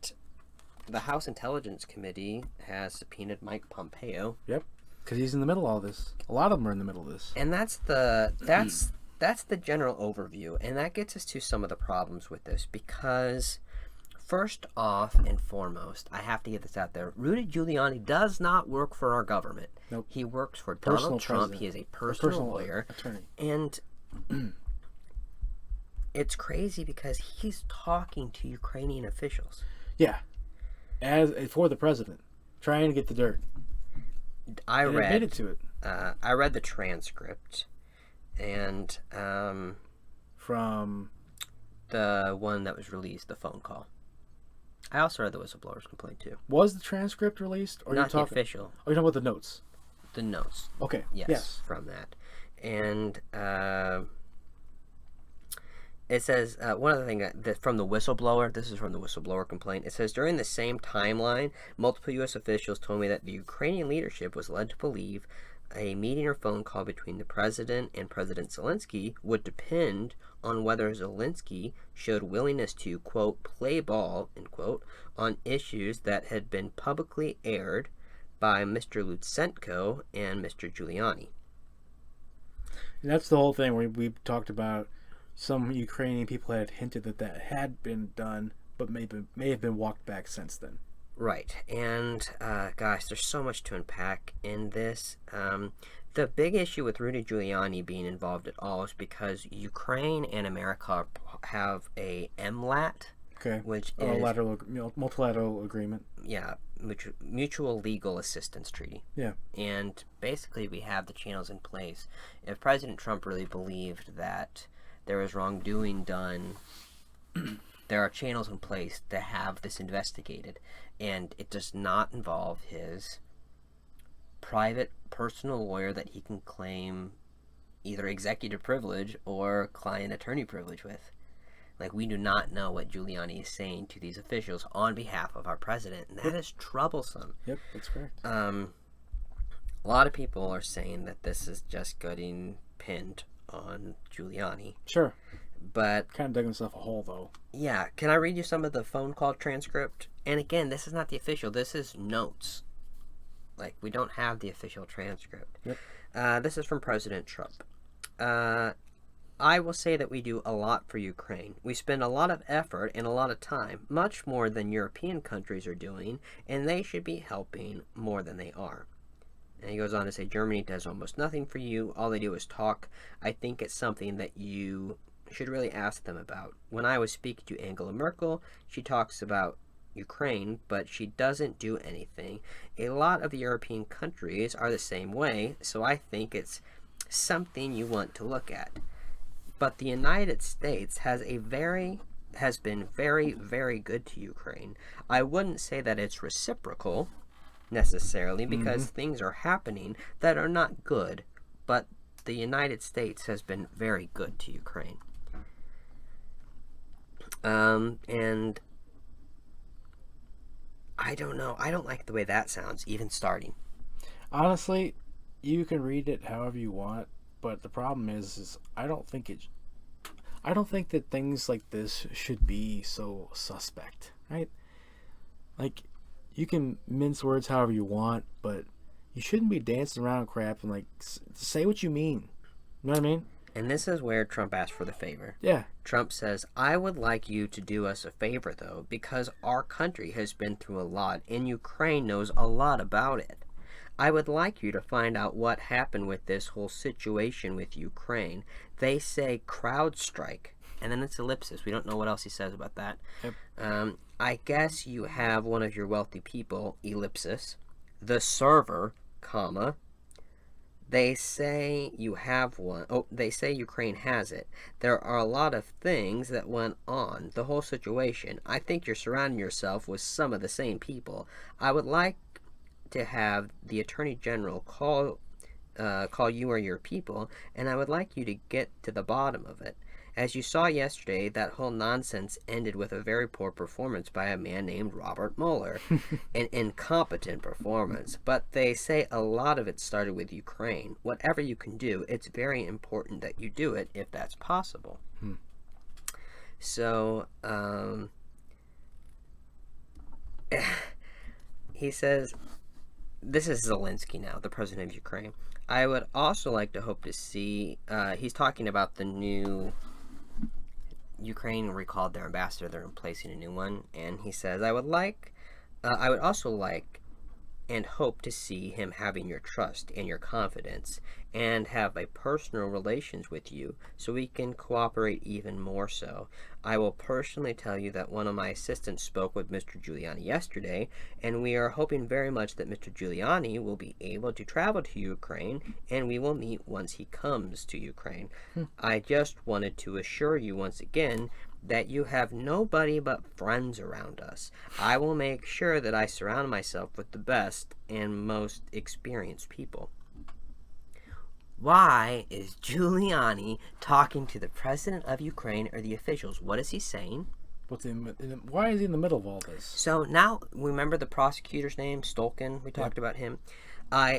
the House Intelligence Committee has subpoenaed Mike Pompeo. Yep. Because he's in the middle of all this. A lot of them are in the middle of this. And that's the general overview, and that gets us to some of the problems with this, because first off and foremost, I have to get this out there, Rudy Giuliani does not work for our government. Nope. He works for Personal Donald Trump. president. He is a personal lawyer. Attorney. And it's crazy because he's talking to Ukrainian officials. Yeah. For the president. Trying to get the dirt. I and read admitted to it. I read the transcript, and from the one that was released, the phone call. I also read the whistleblower's complaint too. Was the transcript released, or Not the official? Oh, you're talking about the notes. The notes. Okay. Yes. From that, and it says one other thing that from the whistleblower. This is from the whistleblower complaint. It says during the same timeline, multiple U.S. officials told me that the Ukrainian leadership was led to believe a meeting or phone call between the president and President Zelensky would depend on whether Zelensky showed willingness to, quote, play ball, end quote, on issues that had been publicly aired by Mr. Lutsenko and Mr. Giuliani. And that's the whole thing where we talked about some Ukrainian people had hinted that had been done, but may have been walked back since then. Right, and gosh, there's so much to unpack in this. The big issue with Rudy Giuliani being involved at all is because Ukraine and America have a MLAT, okay, which is multilateral agreement. Yeah, mutual legal assistance treaty. Yeah, and basically we have the channels in place. If President Trump really believed that there was wrongdoing done, there are channels in place to have this investigated, and it does not involve his private personal lawyer that he can claim either executive privilege or client attorney privilege with. Like, we do not know what Giuliani is saying to these officials on behalf of our president, and that is troublesome. Yep, that's correct. A lot of people are saying that this is just getting pinned on Giuliani. Sure. But kind of dug himself a hole, though. Yeah. Can I read you some of the phone call transcript? And again, this is not the official. This is notes. Like, we don't have the official transcript. Yep. This is from President Trump. I will say that we do a lot for Ukraine. We spend a lot of effort and a lot of time, much more than European countries are doing, and they should be helping more than they are. And he goes on to say, Germany does almost nothing for you. All they do is talk. I think it's something that you should really ask them about. When I was speaking to Angela Merkel, she talks about Ukraine, but she doesn't do anything. A lot of the European countries are the same way, so I think it's something you want to look at. But the United States has been very, very good to Ukraine. I wouldn't say that it's reciprocal necessarily, because things are happening that are not good, but the United States has been very good to Ukraine. And I don't know. I don't like the way that sounds, even starting. Honestly, you can read it however you want, but the problem is I don't think that things like this should be so suspect, right? Like, you can mince words however you want, but you shouldn't be dancing around crap and, like, say what you mean. You know what I mean? And this is where Trump asked for the favor. Yeah. Trump says, I would like you to do us a favor, though, because our country has been through a lot, and Ukraine knows a lot about it. I would like you to find out what happened with this whole situation with Ukraine. They say crowd strike, and then it's ellipsis. We don't know what else he says about that. Yep. I guess you have one of your wealthy people, ellipsis, the server, comma, They say you have one. Oh, they say Ukraine has it. There are a lot of things that went on, the whole situation. I think you're surrounding yourself with some of the same people. I would like to have the Attorney General call you or your people, and I would like you to get to the bottom of it. As you saw yesterday, that whole nonsense ended with a very poor performance by a man named Robert Mueller. An incompetent performance. But they say a lot of it started with Ukraine. Whatever you can do, it's very important that you do it if that's possible. So, he says, this is Zelensky now, the president of Ukraine. I would also like to hope to see, he's talking about the new, Ukraine recalled their ambassador, they're replacing a new one, and he says, I would also like and hope to see him having your trust and your confidence and have a personal relations with you so we can cooperate even more so. I will personally tell you that one of my assistants spoke with Mr. Giuliani yesterday, and we are hoping very much that Mr. Giuliani will be able to travel to Ukraine, and we will meet once he comes to Ukraine. I just wanted to assure you once again that you have nobody but friends around us. I will make sure that I surround myself with the best and most experienced people. Why is Giuliani talking to the president of Ukraine or the officials? What is he saying? Why is he in the middle of all this? So now, remember the prosecutor's name, Stolkin? We talked about him.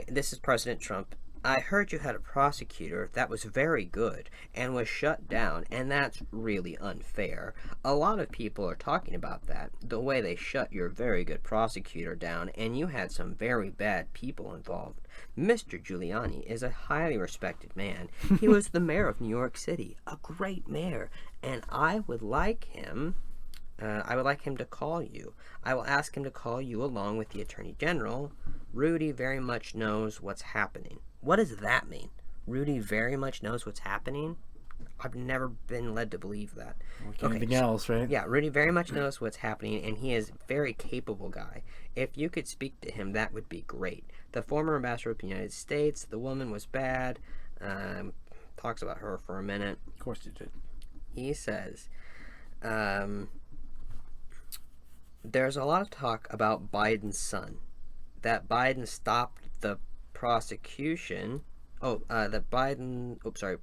This is President Trump. I heard you had a prosecutor that was very good and was shut down, and that's really unfair. A lot of people are talking about that, the way they shut your very good prosecutor down, and you had some very bad people involved. Mr. Giuliani is a highly respected man. He was the mayor of New York City, a great mayor, and I would like him to call you. I will ask him to call you along with the Attorney General. Rudy very much knows what's happening. What does that mean? Rudy very much knows what's happening? I've never been led to believe that. Like anything else, right? Yeah, Rudy very much knows what's happening, and he is a very capable guy. If you could speak to him, that would be great. The former ambassador of the United States, the woman was bad. Talks about her for a minute. Of course you did. He says, there's a lot of talk about Biden's son. That Biden stopped the prosecution.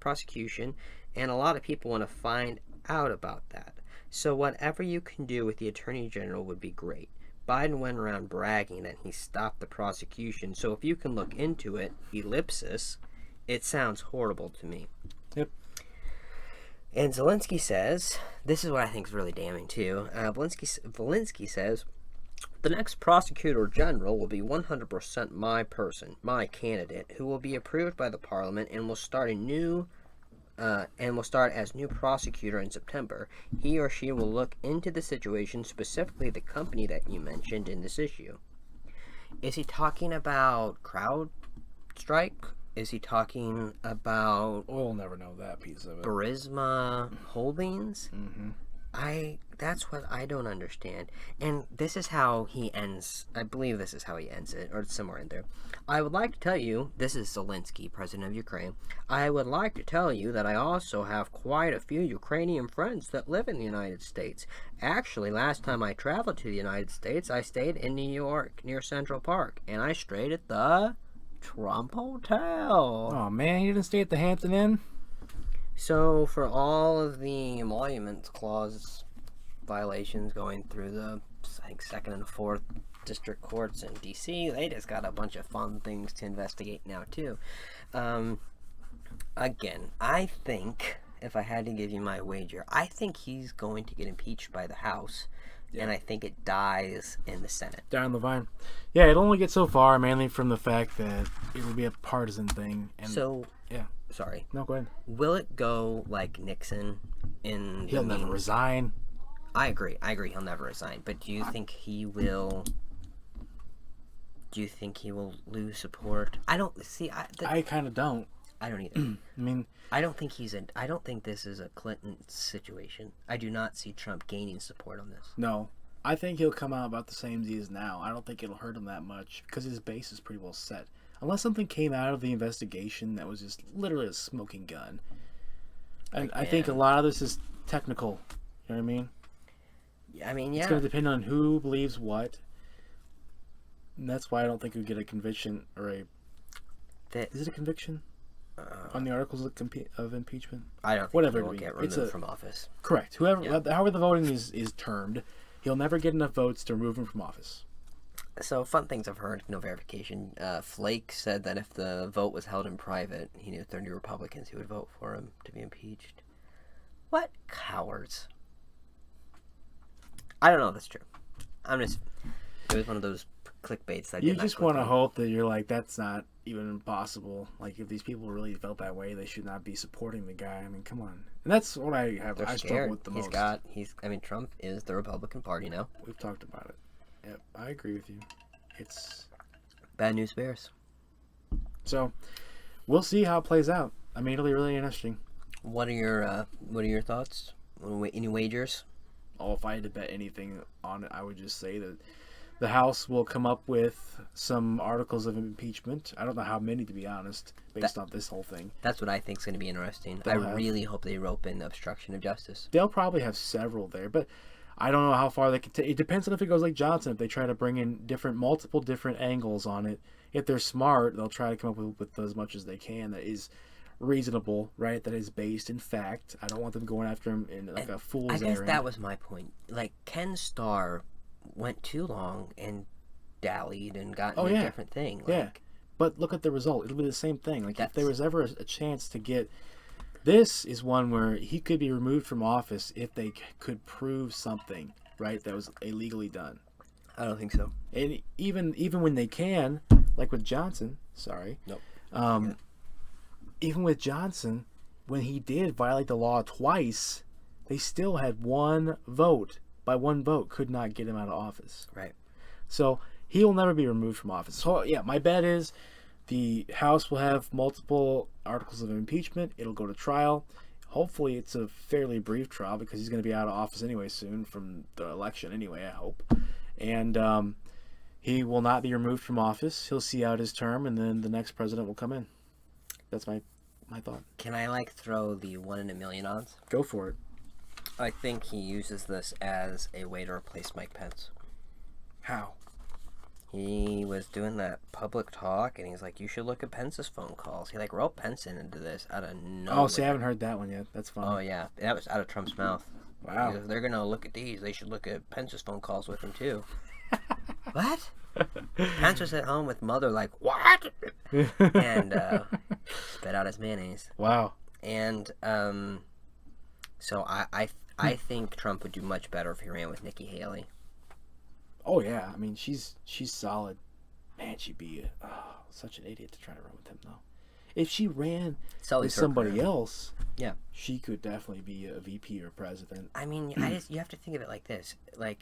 Prosecution, and a lot of people want to find out about that. So whatever you can do with the Attorney General would be great. Biden went around bragging that he stopped the prosecution, so if you can look into it, ellipsis, it sounds horrible to me. Yep. And Zelensky says, this is what I think is really damning too. Zelensky says, the next prosecutor general will be 100% my person, my candidate, who will be approved by the parliament and will start as new prosecutor in September. He or she will look into the situation, specifically the company that you mentioned in this issue. Is he talking about CrowdStrike? Is he talking about... We'll never know that piece of it. Burisma Holdings? Mm-hmm. That's what I don't understand. And this is how he ends. I believe this is how he ends it, or somewhere in there. I would like to tell you, this is Zelensky, president of Ukraine. I would like to tell you that I also have quite a few Ukrainian friends that live in the United States. Actually, last time I traveled to the United States, I stayed in New York, near Central Park, and I stayed at the Trump Hotel. Oh man, you didn't stay at the Hampton Inn? So, for all of the Emoluments Clause violations going through the, I think, 2nd and 4th district courts in D.C., they just got a bunch of fun things to investigate now, too. Again, I think, if I had to give you my wager, I think he's going to get impeached by the House, and I think it dies in the Senate. Down the vine. Yeah, it'll only get so far, mainly from the fact that it'll be a partisan thing. And so... Yeah. Sorry. No, go ahead. Will it go like Nixon in He'll never resign. I agree. He'll never resign. But do you think he will... Do you think he will lose support? I don't... See, I kind of don't. I don't either. I mean... I don't think this is a Clinton situation. I do not see Trump gaining support on this. No. I think he'll come out about the same as he is now. I don't think it'll hurt him that much because his base is pretty well set. unless something came out of the investigation that was just literally a smoking gun. And I think a lot of this is technical. You know what I mean? I mean, yeah. It's going to depend on who believes what. And that's why I don't think we get a conviction or a... Is it a conviction? On the articles of impeachment? I don't think whatever he will get removed from office. Correct. However the voting is termed, he'll never get enough votes to remove him from office. So, fun things I've heard, no verification. Flake said that if the vote was held in private, he knew 30 Republicans who would vote for him to be impeached. What cowards? I don't know if that's true. It was one of those clickbaits that you just want to hope that you're like, that's not even impossible. Like, if these people really felt that way, they should not be supporting the guy. I mean, come on. And that's what I struggle with the most. Trump is the Republican Party now. We've talked about it. Yep, I agree with you. It's bad news bears. So, we'll see how it plays out. I mean, it'll be really interesting. What are your thoughts? Any wagers? Oh, if I had to bet anything on it, I would just say that the House will come up with some articles of impeachment. I don't know how many, to be honest, based on this whole thing. That's what I think is going to be interesting. I really hope they rope in obstruction of justice. They'll probably have several there, but I don't know how far they can take. It depends on if it goes like Johnson. If they try to bring in multiple different angles on it. If they're smart, they'll try to come up with as much as they can that is reasonable, right? That is based in fact. I don't want them going after him in like a fool's errand. I guess that was my point. Like, Ken Starr went too long and dallied and got into a different thing. Like, but look at the result. It'll be the same thing. Like, if there was ever a chance to get... This is one where he could be removed from office if they could prove something, right, that was illegally done. I don't think so. And even when they can, like with Johnson, sorry. Nope. Even with Johnson, when he did violate the law twice, they still had one vote. By one vote, could not get him out of office. Right. So he will never be removed from office. So yeah, my bet is the House will have multiple articles of impeachment. It'll go to trial. Hopefully it's a fairly brief trial because he's going to be out of office anyway soon from the election anyway, I hope. And he will not be removed from office. He'll see out his term, and then the next president will come in. That's my thought. Can I throw the 1 in a million odds? Go for it. I think he uses this as a way to replace Mike Pence. How? He was doing that public talk, and he's like, you should look at Pence's phone calls. He roped Pence into this out of nowhere. Oh, see, I haven't heard that one yet. That's fun. Oh, yeah. That was out of Trump's mouth. Wow. If they're going to look at these, they should look at Pence's phone calls with him, too. What? Pence was at home with mother like, what? And spit out his mayonnaise. Wow. And so I think Trump would do much better if he ran with Nikki Haley. Oh yeah, I mean she's solid. Man, she'd be such an idiot to try to run with him though. If she ran with somebody else, yeah, she could definitely be a VP or president. I mean, you have to think of it like this. I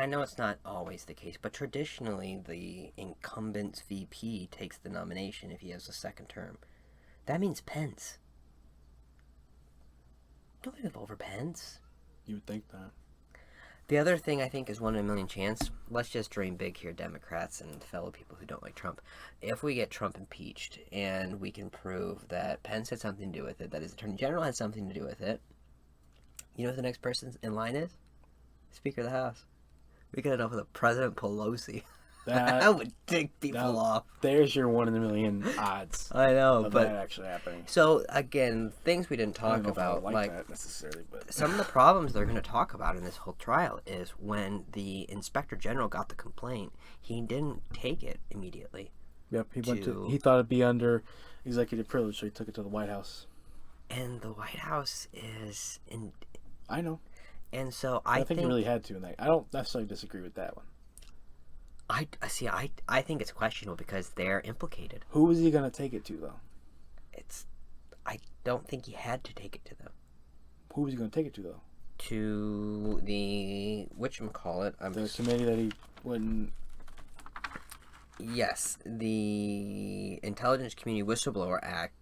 know it's not always the case, but traditionally the incumbent's VP takes the nomination if he has a second term. That means Pence. Don't move over Pence. You would think that. The other thing I think is 1 in a million chance. Let's just dream big here, Democrats and fellow people who don't like Trump. If we get Trump impeached and we can prove that Pence had something to do with it, that his Attorney General had something to do with it, you know who the next person in line is? Speaker of the House. We could end up with President Pelosi. That would tick people off. There's your 1 in a million odds. I know, but that actually happening. So again, things we didn't talk about, like that necessarily, but some of the problems they're going to talk about in this whole trial is when the Inspector General got the complaint, he didn't take it immediately. Yep, he thought it'd be under executive privilege, so he took it to the White House. And the White House is in. I know. And so I think he really had to in that. I don't necessarily disagree with that one. I think it's questionable because they're implicated. Who is he going to take it to, though? I don't think he had to take it to them. Who was he going to take it to, though? To the whatchamacallit. The committee that he wouldn't... Yes, the Intelligence Community Whistleblower Act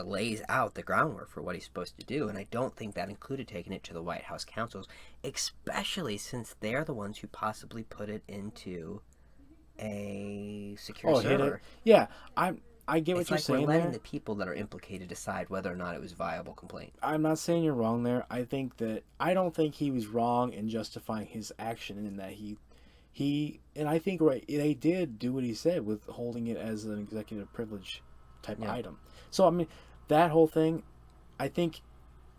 lays out the groundwork for what he's supposed to do, and I don't think that included taking it to the White House counsels, especially since they're the ones who possibly put it into a secure Oh, hit it. server. Yeah, I get what It's you're like we're saying letting there. the people that are implicated decide whether or not it was a viable complaint. I'm not saying you're wrong there. I don't think he was wrong in justifying his action in that and I think right they did do what he said with holding it as an executive privilege type Yeah. item. So I mean that whole thing, I think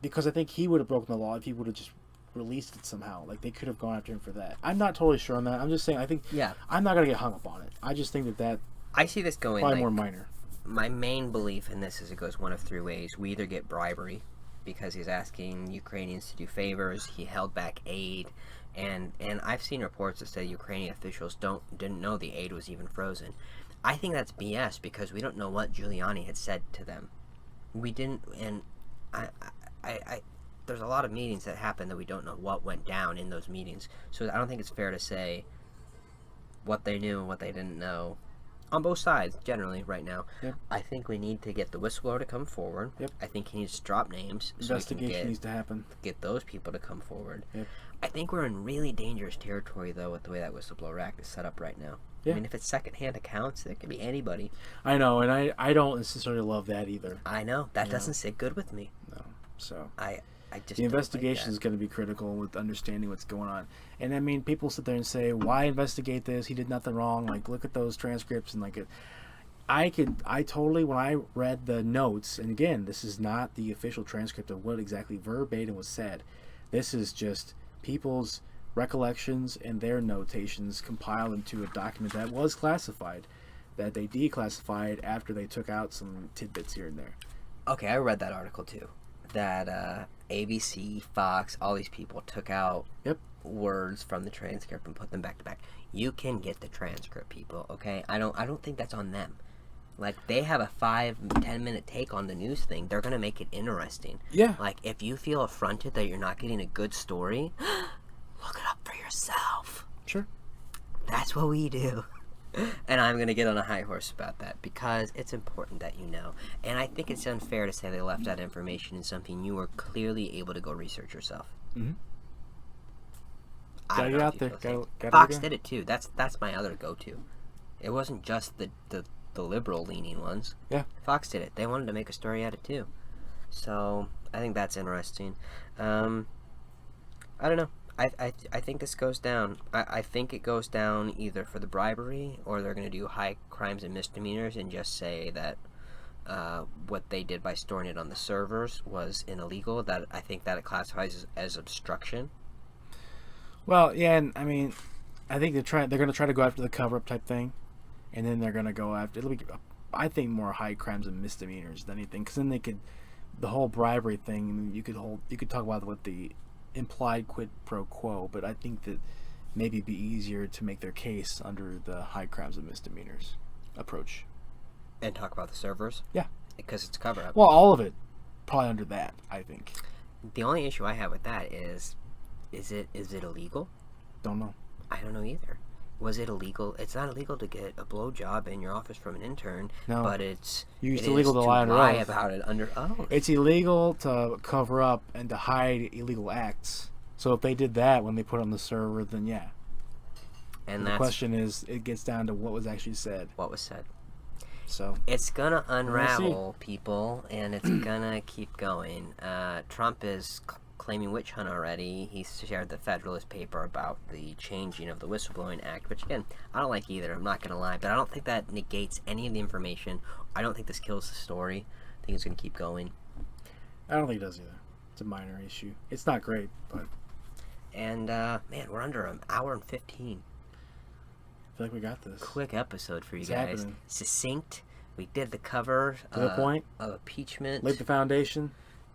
because I think he would have broken the law if he would have just released it somehow. Like they could have gone after him for that. I'm not totally sure on that. I'm just saying I think Yeah. I'm not gonna get hung up on it. I just think that I see this going probably like more minor. my main belief in this is it goes one of three ways. We either get bribery because he's asking Ukrainians to do favors, he held back aid, and I've seen reports that say Ukrainian officials didn't know the aid was even frozen. I think that's BS because we don't know what Giuliani had said to them. We didn't, and I there's a lot of meetings that happened that we don't know what went down in those meetings. So I don't think it's fair to say what they knew and what they didn't know on both sides generally right now. Yep. I think we need to get the whistleblower to come forward. Yep. I think he needs to drop names so we Investigation can needs to happen. get those people to come forward. Yep. I think we're in really dangerous territory though with the way that whistleblower act is set up right now. Yeah. I mean, if it's secondhand accounts, it could be anybody. I know, and I don't necessarily love that either. I know that doesn't sit good with me. No. So I just the investigation is going to be critical with understanding what's going on. And I mean, people sit there and say, "Why investigate this? He did nothing wrong." Like, look at those transcripts and I totally, when I read the notes, and again, this is not the official transcript of what exactly verbatim was said. This is just people's recollections and their notations compiled into a document that was classified, that they declassified after they took out some tidbits here and there. Okay, I read that article too. That ABC, Fox, all these people took out words from the transcript and put them back to back. You can get the transcript, people. Okay, I don't think that's on them. Like they have a 5-10 minute take on the news thing. They're gonna make it interesting. Yeah. Like if you feel affronted that you're not getting a good story, look it up for yourself. Sure. That's what we do. And I'm going to get on a high horse about that because it's important that you know. And I think it's unfair to say they left out information in something you were clearly able to go research yourself. Mm-hmm. I Gotta don't get know out if there. you feel the same. Gotta Fox did it too. That's my other go-to. It wasn't just the liberal-leaning ones. Yeah. Fox did it. They wanted to make a story out of it too. So I think that's interesting. I don't know. I think this goes down. I think it goes down either for the bribery or they're going to do high crimes and misdemeanors and just say that what they did by storing it on the servers was illegal. That I think that it classifies as obstruction. Well, yeah, and I mean, I think they're going to try to go after the cover-up type thing, and then they're going to go after. It'll be, I think, more high crimes and misdemeanors than anything, because then they could, the whole bribery thing. I mean, you could talk about what the implied quid pro quo, but I think that maybe it'd be easier to make their case under the high crimes and misdemeanors approach. And talk about the servers? Yeah. Because it's cover up. Well, all of it probably under that, I think. The only issue I have with that is it illegal? Don't know. I don't know either. Was it illegal? It's not illegal to get a blowjob in your office from an intern, No. but it's illegal to lie under oath. about it under oath. It's illegal to cover up and to hide illegal acts. So if they did that when they put it on the server, then yeah. And the question is, it gets down to what was actually said. What was said. So it's gonna unravel, people, and it's gonna keep going. Trump is claiming witch hunt already. He shared the Federalist paper about the changing of the Whistleblowing Act, which again, I don't like either, I'm not gonna lie, but I don't think that negates any of the information. I don't think this kills the story. I think it's gonna keep going. I don't think it does either. It's a minor issue. It's not great, but... And, man, we're under an hour and 15. I feel like we got this. Quick episode for you It's guys. happening. Succinct. We did the cover To the point. of impeachment. Laid the foundation.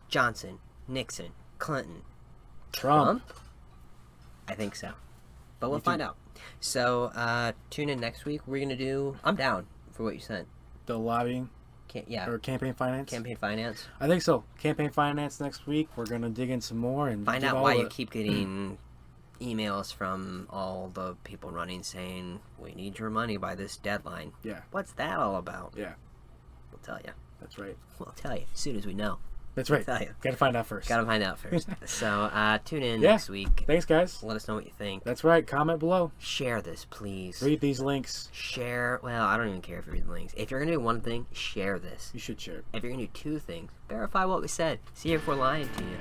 Johnson, Nixon, Clinton, Trump. I think so. But we'll find out. So, tune in next week. We're going to do... I'm down for what you sent. The lobbying. Or campaign finance. Campaign finance. I think so. Campaign finance next week. We're going to dig in some more and find out why you keep getting emails from all the people running saying, we need your money by this deadline. Yeah. What's that all about? Yeah. We'll tell you. That's right. We'll tell you as soon as we know. That's right. Tell you. Gotta find out first. Gotta find out first. So tune in Yeah. next week. Thanks, guys. Let us know what you think. That's right. Comment below. Share this, please. Read these links. Share. Well, I don't even care if you read the links. If you're gonna do one thing, share this. You should share it. If you're gonna do two things, verify what we said. See if we're lying to you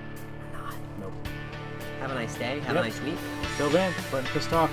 or not. Nope. Have a nice day. Have a nice week. Till then, Brent and Chris talk.